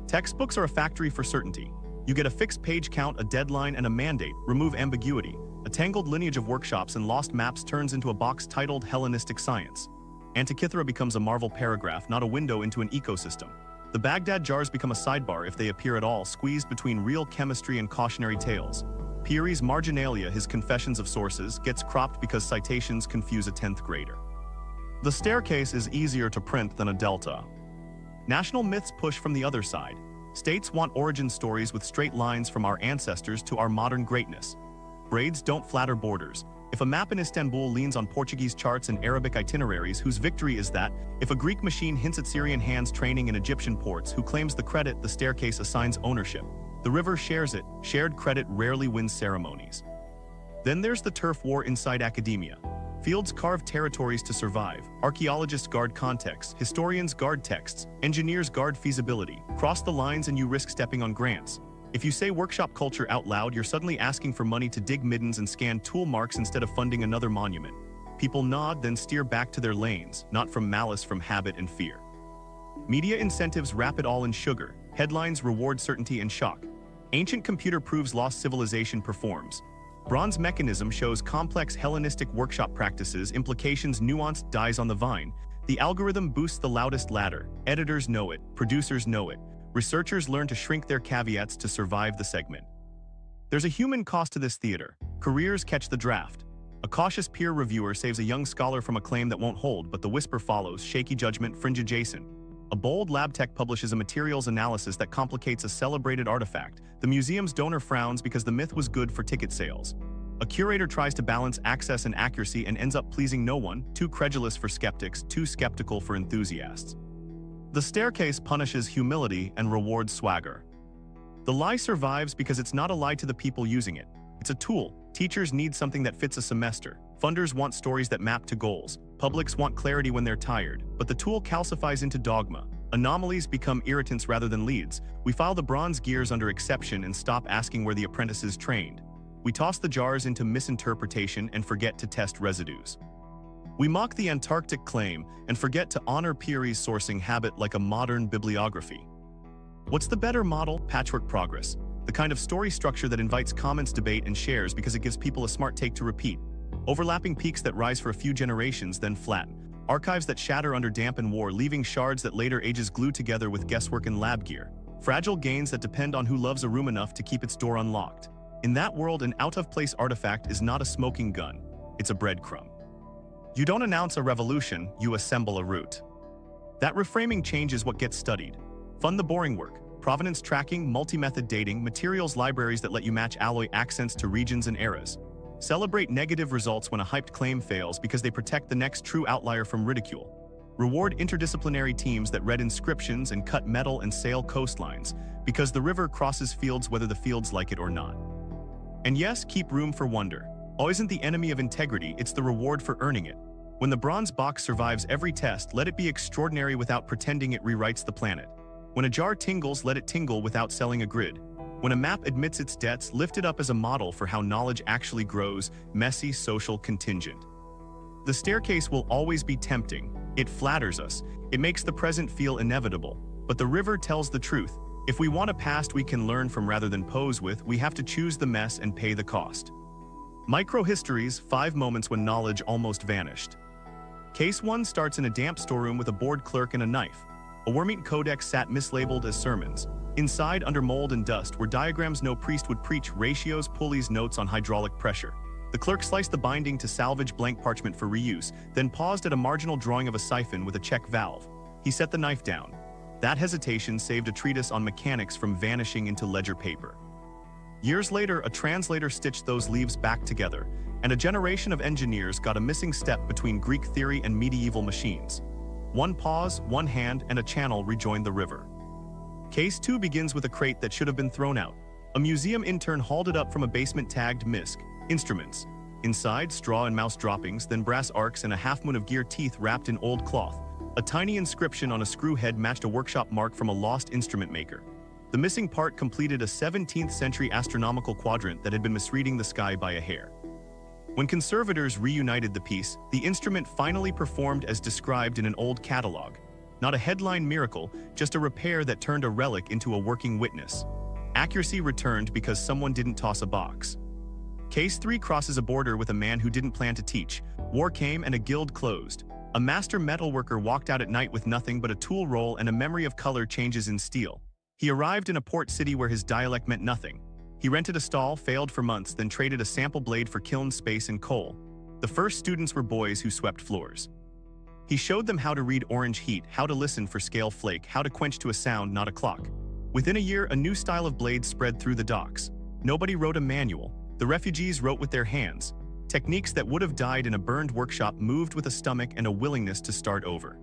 Speaker 1: Textbooks are a factory for certainty. You get a fixed page count, a deadline, and a mandate. Remove ambiguity. A tangled lineage of workshops and lost maps turns into a box titled Hellenistic Science. Antikythera becomes a Marvel paragraph, not a window into an ecosystem. The Baghdad jars become a sidebar if they appear at all, squeezed between real chemistry and cautionary tales. Piri's marginalia, his confessions of sources, gets cropped because citations confuse a 10th grader. The staircase is easier to print than a delta. National myths push from the other side. States want origin stories with straight lines from our ancestors to our modern greatness. Braids don't flatter borders. If a map in Istanbul leans on Portuguese charts and Arabic itineraries, whose victory is that? If a Greek machine hints at Syrian hands training in Egyptian ports, who claims the credit? The staircase assigns ownership. The river shares it. Shared credit rarely wins ceremonies. Then there's the turf war inside academia. Fields carve territories to survive. Archaeologists guard context. Historians guard texts. Engineers guard feasibility. Cross the lines and you risk stepping on grants. If you say workshop culture out loud, you're suddenly asking for money to dig middens and scan tool marks instead of funding another monument. People nod, then steer back to their lanes, not from malice, from habit and fear. Media incentives wrap it all in sugar. Headlines reward certainty and shock. Ancient computer proves lost civilization performs. Bronze mechanism shows complex Hellenistic workshop practices, implications nuanced, dies on the vine. The algorithm boosts the loudest ladder. Editors know it, producers know it. Researchers learn to shrink their caveats to survive the segment. There's a human cost to this theater. Careers catch the draft. A cautious peer reviewer saves a young scholar from a claim that won't hold, but the whisper follows, shaky judgment, fringe adjacent. A bold lab tech publishes a materials analysis that complicates a celebrated artifact. The museum's donor frowns because the myth was good for ticket sales. A curator tries to balance access and accuracy and ends up pleasing no one, too credulous for skeptics, too skeptical for enthusiasts. The staircase punishes humility and rewards swagger. The lie survives because it's not a lie to the people using it. It's a tool. Teachers need something that fits a semester. Funders want stories that map to goals. Publics want clarity when they're tired. But the tool calcifies into dogma. Anomalies become irritants rather than leads. We file the bronze gears under exception and stop asking where the apprentices trained. We toss the jars into misinterpretation and forget to test residues. We mock the Antarctic claim and forget to honor Piri's sourcing habit like a modern bibliography. What's the better model? Patchwork progress. The kind of story structure that invites comments, debate, and shares because it gives people a smart take to repeat. Overlapping peaks that rise for a few generations, then flatten. Archives that shatter under damp and war, leaving shards that later ages glue together with guesswork and lab gear. Fragile gains that depend on who loves a room enough to keep its door unlocked. In that world, an out-of-place artifact is not a smoking gun. It's a breadcrumb. You don't announce a revolution, you assemble a route. That reframing changes what gets studied. Fund the boring work. Provenance tracking, multi-method dating, materials libraries that let you match alloy accents to regions and eras. Celebrate negative results when a hyped claim fails because they protect the next true outlier from ridicule. Reward interdisciplinary teams that read inscriptions and cut metal and sail coastlines because the river crosses fields whether the fields like it or not. And yes, keep room for wonder. Awe isn't the enemy of integrity, it's the reward for earning it. When the bronze box survives every test, let it be extraordinary without pretending it rewrites the planet. When a jar tingles, let it tingle without selling a grid. When a map admits its debts, lift it up as a model for how knowledge actually grows, messy, social, contingent. The staircase will always be tempting. It flatters us. It makes the present feel inevitable. But the river tells the truth. If we want a past we can learn from rather than pose with, we have to choose the mess and pay the cost. Microhistories, 5 moments when knowledge almost vanished. Case 1 starts in a damp storeroom with a bored clerk and a knife. A worm-eaten codex sat mislabeled as sermons. Inside, under mold and dust, were diagrams no priest would preach, ratios, pulleys, notes on hydraulic pressure. The clerk sliced the binding to salvage blank parchment for reuse, then paused at a marginal drawing of a siphon with a check valve. He set the knife down. That hesitation saved a treatise on mechanics from vanishing into ledger paper. Years later, a translator stitched those leaves back together, and a generation of engineers got a missing step between Greek theory and medieval machines. One pause, one hand, and a channel rejoined the river. Case 2 begins with a crate that should have been thrown out. A museum intern hauled it up from a basement tagged MISC, Instruments. Inside, straw and mouse droppings, then brass arcs and a half-moon of gear teeth wrapped in old cloth. A tiny inscription on a screw head matched a workshop mark from a lost instrument maker. The missing part completed a 17th century astronomical quadrant that had been misreading the sky by a hair. When conservators reunited the piece, the instrument finally performed as described in an old catalog. Not a headline miracle, just a repair that turned a relic into a working witness. Accuracy returned because someone didn't toss a box. Case 3 crosses a border with a man who didn't plan to teach. War came and a guild closed. A master metalworker walked out at night with nothing but a tool roll and a memory of color changes in steel. He arrived in a port city where his dialect meant nothing. He rented a stall, failed for months, then traded a sample blade for kiln space and coal. The first students were boys who swept floors. He showed them how to read orange heat, how to listen for scale flake, how to quench to a sound, not a clock. Within a year, a new style of blade spread through the docks. Nobody wrote a manual. The refugees wrote with their hands. Techniques that would have died in a burned workshop moved with a stomach and a willingness to start over.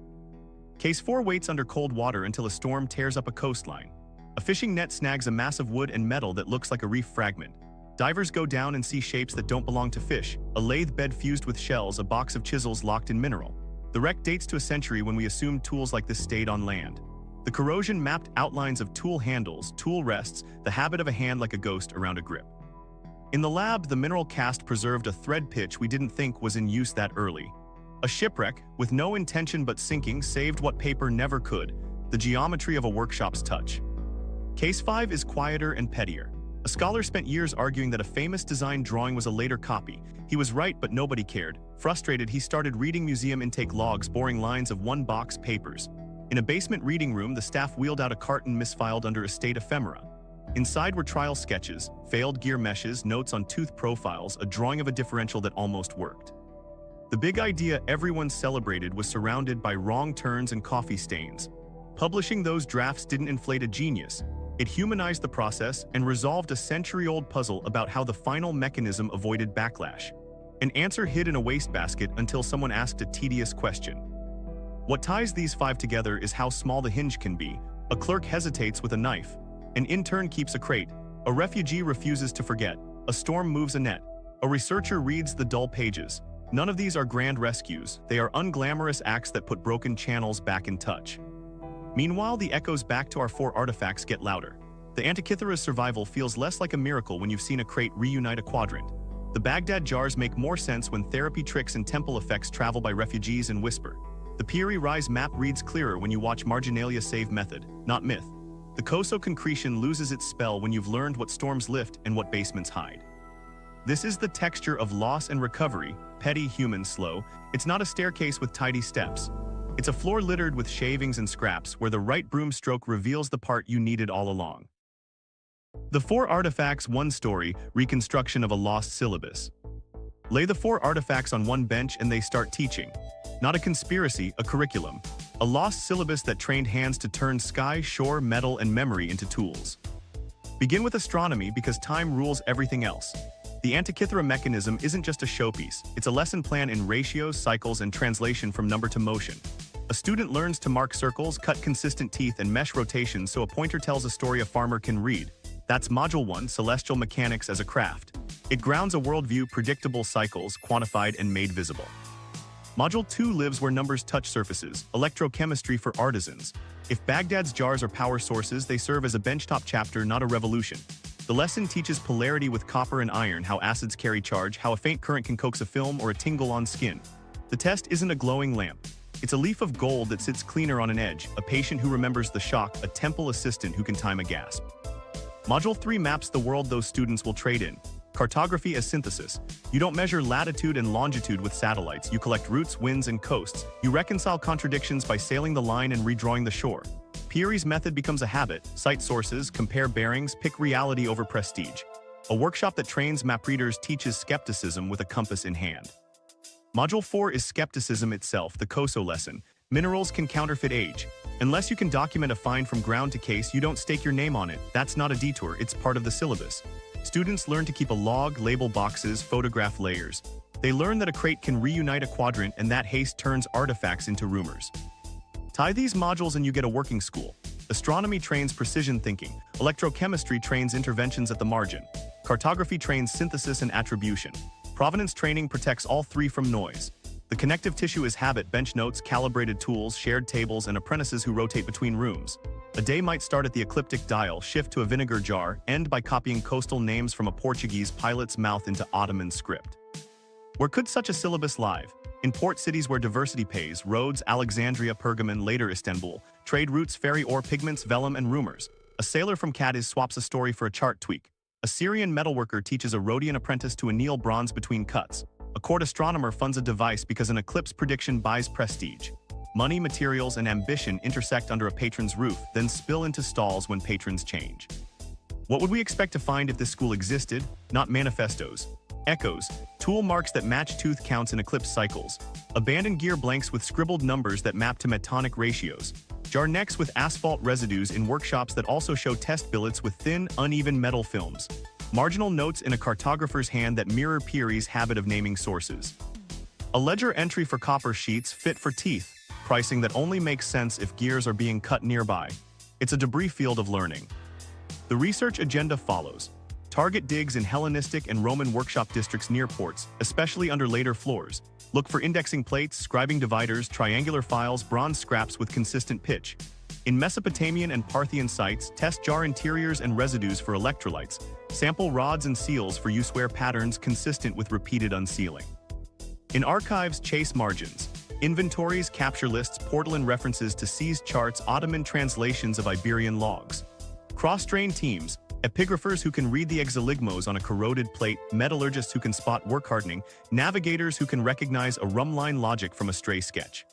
Speaker 1: Case 4 waits under cold water until a storm tears up a coastline. A fishing net snags a mass of wood and metal that looks like a reef fragment. Divers go down and see shapes that don't belong to fish. A lathe bed fused with shells, a box of chisels locked in mineral. The wreck dates to a century when we assumed tools like this stayed on land. The corrosion mapped outlines of tool handles, tool rests, the habit of a hand like a ghost around a grip. In the lab, the mineral cast preserved a thread pitch we didn't think was in use that early. A shipwreck, with no intention but sinking, saved what paper never could, the geometry of a workshop's touch. Case 5 is quieter and pettier. A scholar spent years arguing that a famous design drawing was a later copy. He was right, but nobody cared. Frustrated, he started reading museum intake logs, boring lines of one-box papers. In a basement reading room, the staff wheeled out a carton misfiled under estate ephemera. Inside were trial sketches, failed gear meshes, notes on tooth profiles, a drawing of a differential that almost worked. The big idea everyone celebrated was surrounded by wrong turns and coffee stains. Publishing those drafts didn't inflate a genius. It humanized the process and resolved a century-old puzzle about how the final mechanism avoided backlash. An answer hid in a wastebasket until someone asked a tedious question. What ties these 5 together is how small the hinge can be. A clerk hesitates with a knife. An intern keeps a crate. A refugee refuses to forget. A storm moves a net. A researcher reads the dull pages. None of these are grand rescues. They are unglamorous acts that put broken channels back in touch. Meanwhile, the echoes back to our 4 artifacts get louder. The Antikythera's survival feels less like a miracle when you've seen a crate reunite a quadrant. The Baghdad jars make more sense when therapy tricks and temple effects travel by refugees and whisper. The Piri Reis map reads clearer when you watch marginalia save method, not myth. The Koso Concretion loses its spell when you've learned what storms lift and what basements hide. This is the texture of loss and recovery, petty, human, slow. It's not a staircase with tidy steps. It's a floor littered with shavings and scraps where the right broom stroke reveals the part you needed all along. The 4 artifacts, 1 story, reconstruction of a lost syllabus. Lay the 4 artifacts on one bench and they start teaching. Not a conspiracy, a curriculum. A lost syllabus that trained hands to turn sky, shore, metal, and memory into tools. Begin with astronomy because time rules everything else. The Antikythera mechanism isn't just a showpiece, it's a lesson plan in ratios, cycles, and translation from number to motion. A student learns to mark circles, cut consistent teeth, and mesh rotations so a pointer tells a story a farmer can read. That's Module 1, Celestial Mechanics as a Craft. It grounds a worldview, predictable cycles, quantified and made visible. Module 2 lives where numbers touch surfaces, Electrochemistry for artisans. If Baghdad's jars are power sources, they serve as a benchtop chapter, not a revolution. The lesson teaches polarity with copper and iron, how acids carry charge, how a faint current can coax a film or a tingle on skin. The test isn't a glowing lamp. It's a leaf of gold that sits cleaner on an edge, a patient who remembers the shock, a temple assistant who can time a gasp. Module 3 maps the world those students will trade in. Cartography as synthesis. You don't measure latitude and longitude with satellites. You collect routes, winds, and coasts. You reconcile contradictions by sailing the line and redrawing the shore. Piri's method becomes a habit. Cite sources, compare bearings, pick reality over prestige. A workshop that trains map readers teaches skepticism with a compass in hand. Module 4 is skepticism itself, the Koso lesson. Minerals can counterfeit age. Unless you can document a find from ground to case, you don't stake your name on it. That's not a detour, it's part of the syllabus. Students learn to keep a log, label boxes, photograph layers. They learn that a crate can reunite a quadrant, and that haste turns artifacts into rumors. Tie these modules and you get a working school. Astronomy trains precision thinking. Electrochemistry trains interventions at the margin. Cartography trains synthesis and attribution. Provenance training protects all three from noise. The connective tissue is habit, bench notes, calibrated tools, shared tables, and apprentices who rotate between rooms. A day might start at the ecliptic dial, shift to a vinegar jar, end by copying coastal names from a Portuguese pilot's mouth into Ottoman script. Where could such a syllabus live? In port cities where diversity pays, Rhodes, Alexandria, Pergamon, later Istanbul, trade routes, ferry ore, pigments, vellum, and rumors. A sailor from Cadiz swaps a story for a chart tweak. A Syrian metalworker teaches a Rhodian apprentice to anneal bronze between cuts. A court astronomer funds a device because an eclipse prediction buys prestige. Money, materials, and ambition intersect under a patron's roof, then spill into stalls when patrons change. What would we expect to find if this school existed? Not manifestos. Echoes, tool marks that match tooth counts in eclipse cycles. Abandoned gear blanks with scribbled numbers that map to metonic ratios. Jar necks with asphalt residues in workshops that also show test billets with thin, uneven metal films. Marginal notes in a cartographer's hand that mirror Piri's habit of naming sources. A ledger entry for copper sheets fit for teeth. Pricing that only makes sense if gears are being cut nearby. It's a debris field of learning. The research agenda follows. Target digs in Hellenistic and Roman workshop districts near ports, especially under later floors. Look for indexing plates, scribing dividers, triangular files, bronze scraps with consistent pitch. In Mesopotamian and Parthian sites, test jar interiors and residues for electrolytes. Sample rods and seals for use-wear patterns consistent with repeated unsealing. In archives, chase margins. Inventories, capture lists, portal references to seized charts, Ottoman translations of Iberian logs. Cross-drain teams, epigraphers who can read the exoligmos on a corroded plate, metallurgists who can spot work hardening, navigators who can recognize a rumline logic from a stray sketch.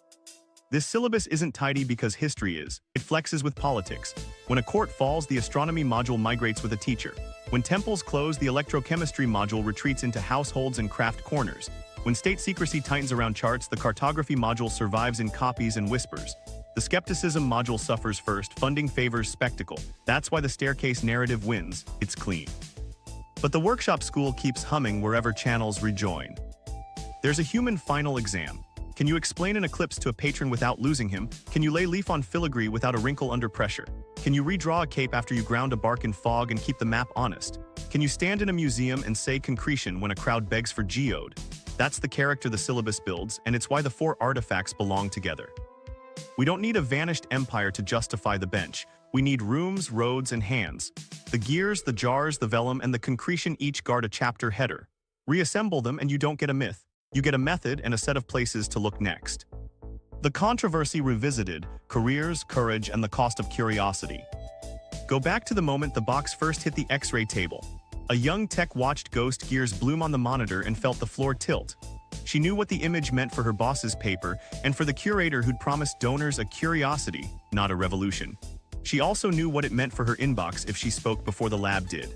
Speaker 1: This syllabus isn't tidy because history is. It flexes with politics. When a court falls, the astronomy module migrates with a teacher. When temples close, the electrochemistry module retreats into households and craft corners. When state secrecy tightens around charts, the cartography module survives in copies and whispers. The skepticism module suffers first, funding favors spectacle. That's why the staircase narrative wins. It's clean. But the workshop school keeps humming wherever channels rejoin. There's a human final exam. Can you explain an eclipse to a patron without losing him? Can you lay leaf on filigree without a wrinkle under pressure? Can you redraw a cape after you ground a bark in fog and keep the map honest? Can you stand in a museum and say concretion when a crowd begs for geode? That's the character the syllabus builds, and it's why the 4 artifacts belong together. We don't need a vanished empire to justify the bench. We need rooms, roads, and hands. The gears, the jars, the vellum, and the concretion each guard a chapter header. Reassemble them and you don't get a myth. You get a method and a set of places to look next. The controversy revisited, careers, courage, and the cost of curiosity. Go back to the moment the box first hit the X-ray table. A young tech watched ghost gears bloom on the monitor and felt the floor tilt. She knew what the image meant for her boss's paper and for the curator who'd promised donors a curiosity, not a revolution. She also knew what it meant for her inbox if she spoke before the lab did.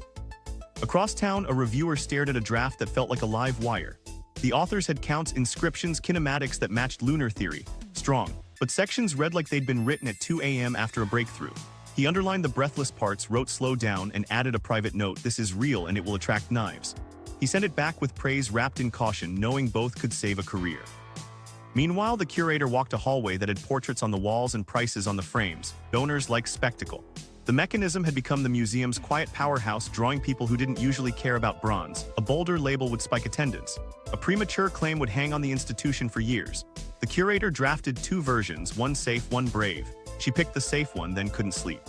Speaker 1: Across town, a reviewer stared at a draft that felt like a live wire. The authors had counts, inscriptions, kinematics that matched lunar theory. Strong, but sections read like they'd been written at 2 a.m. after a breakthrough. He underlined the breathless parts, wrote slow down, and added a private note, "This is real and it will attract knives." He sent it back with praise wrapped in caution, knowing both could save a career. Meanwhile, the curator walked a hallway that had portraits on the walls and prices on the frames. Donors like spectacle. The mechanism had become the museum's quiet powerhouse, drawing people who didn't usually care about bronze. A bolder label would spike attendance. A premature claim would hang on the institution for years. The curator drafted 2 versions, one safe, one brave. She picked the safe one, then couldn't sleep.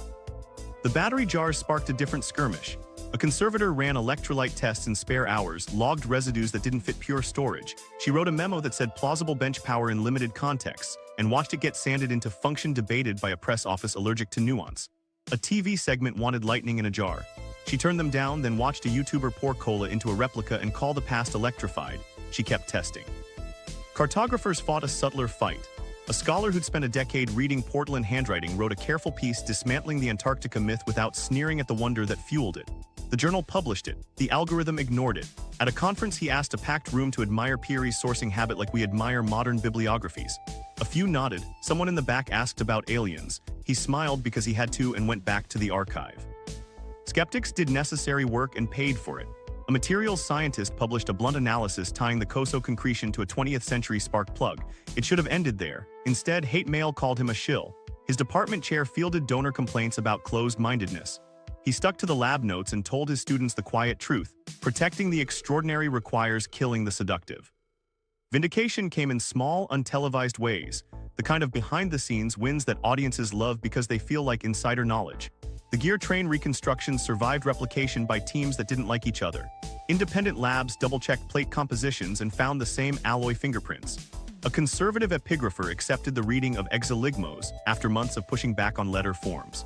Speaker 1: The battery jars sparked a different skirmish. A conservator ran electrolyte tests in spare hours, logged residues that didn't fit pure storage. She wrote a memo that said plausible bench power in limited contexts, and watched it get sanded into function debated by a press office allergic to nuance. A TV segment wanted lightning in a jar. She turned them down, then watched a YouTuber pour cola into a replica and call the past electrified. She kept testing. Cartographers fought a subtler fight. A scholar who'd spent a decade reading Portland handwriting wrote a careful piece dismantling the Antarctica myth without sneering at the wonder that fueled it. The journal published it. The algorithm ignored it. At a conference, he asked a packed room to admire Piri's sourcing habit like we admire modern bibliographies. A few nodded. Someone in the back asked about aliens. He smiled because he had to and went back to the archive. Skeptics did necessary work and paid for it. A materials scientist published a blunt analysis tying the Koso concretion to a 20th century spark plug. It should have ended there. Instead, hate mail called him a shill. His department chair fielded donor complaints about closed-mindedness. He stuck to the lab notes and told his students the quiet truth: protecting the extraordinary requires killing the seductive. Vindication came in small, untelevised ways, the kind of behind-the-scenes wins that audiences love because they feel like insider knowledge. The gear train reconstructions survived replication by teams that didn't like each other. Independent labs double-checked plate compositions and found the same alloy fingerprints. A conservative epigrapher accepted the reading of exoligmos after months of pushing back on letter forms.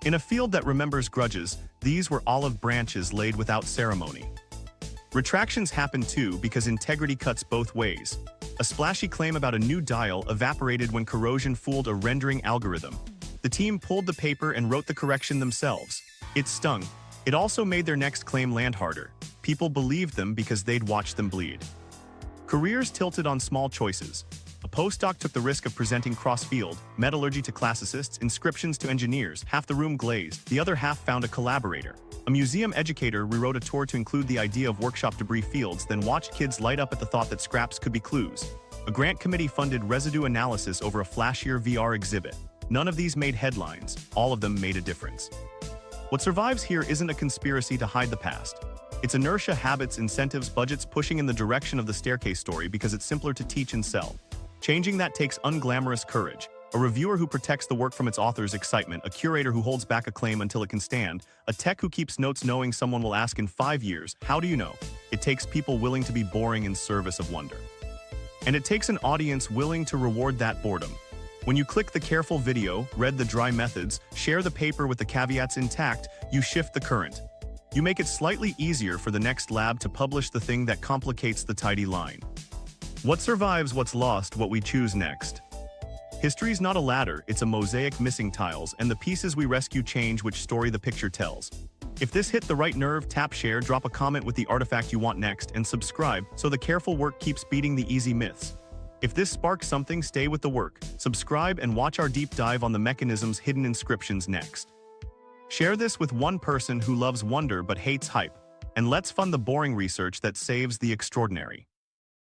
Speaker 1: In a field that remembers grudges, these were olive branches laid without ceremony. Retractions happen too because integrity cuts both ways. A splashy claim about a new dial evaporated when corrosion fooled a rendering algorithm. The team pulled the paper and wrote the correction themselves. It stung. It also made their next claim land harder. People believed them because they'd watched them bleed. Careers tilted on small choices. A postdoc took the risk of presenting cross-field, metallurgy to classicists, inscriptions to engineers. Half the room glazed, the other half found a collaborator. A museum educator rewrote a tour to include the idea of workshop debris fields, then watched kids light up at the thought that scraps could be clues. A grant committee funded residue analysis over a flashier VR exhibit. None of these made headlines. All of them made a difference. What survives here isn't a conspiracy to hide the past. It's inertia, habits, incentives, budgets pushing in the direction of the staircase story because it's simpler to teach and sell. Changing that takes unglamorous courage. A reviewer who protects the work from its author's excitement, a curator who holds back a claim until it can stand, a tech who keeps notes knowing someone will ask in 5 years, how do you know? It takes people willing to be boring in service of wonder. And it takes an audience willing to reward that boredom. When you click the careful video, read the dry methods, share the paper with the caveats intact, you shift the current. You make it slightly easier for the next lab to publish the thing that complicates the tidy line. What survives, what's lost, what we choose next. History's not a ladder, it's a mosaic missing tiles, and the pieces we rescue change which story the picture tells. If this hit the right nerve, tap share, drop a comment with the artifact you want next, and subscribe so the careful work keeps beating the easy myths. If this sparks something, stay with the work. Subscribe and watch our deep dive on the mechanisms hidden inscriptions next. Share this with one person who loves wonder but hates hype. And let's fund the boring research that saves the extraordinary.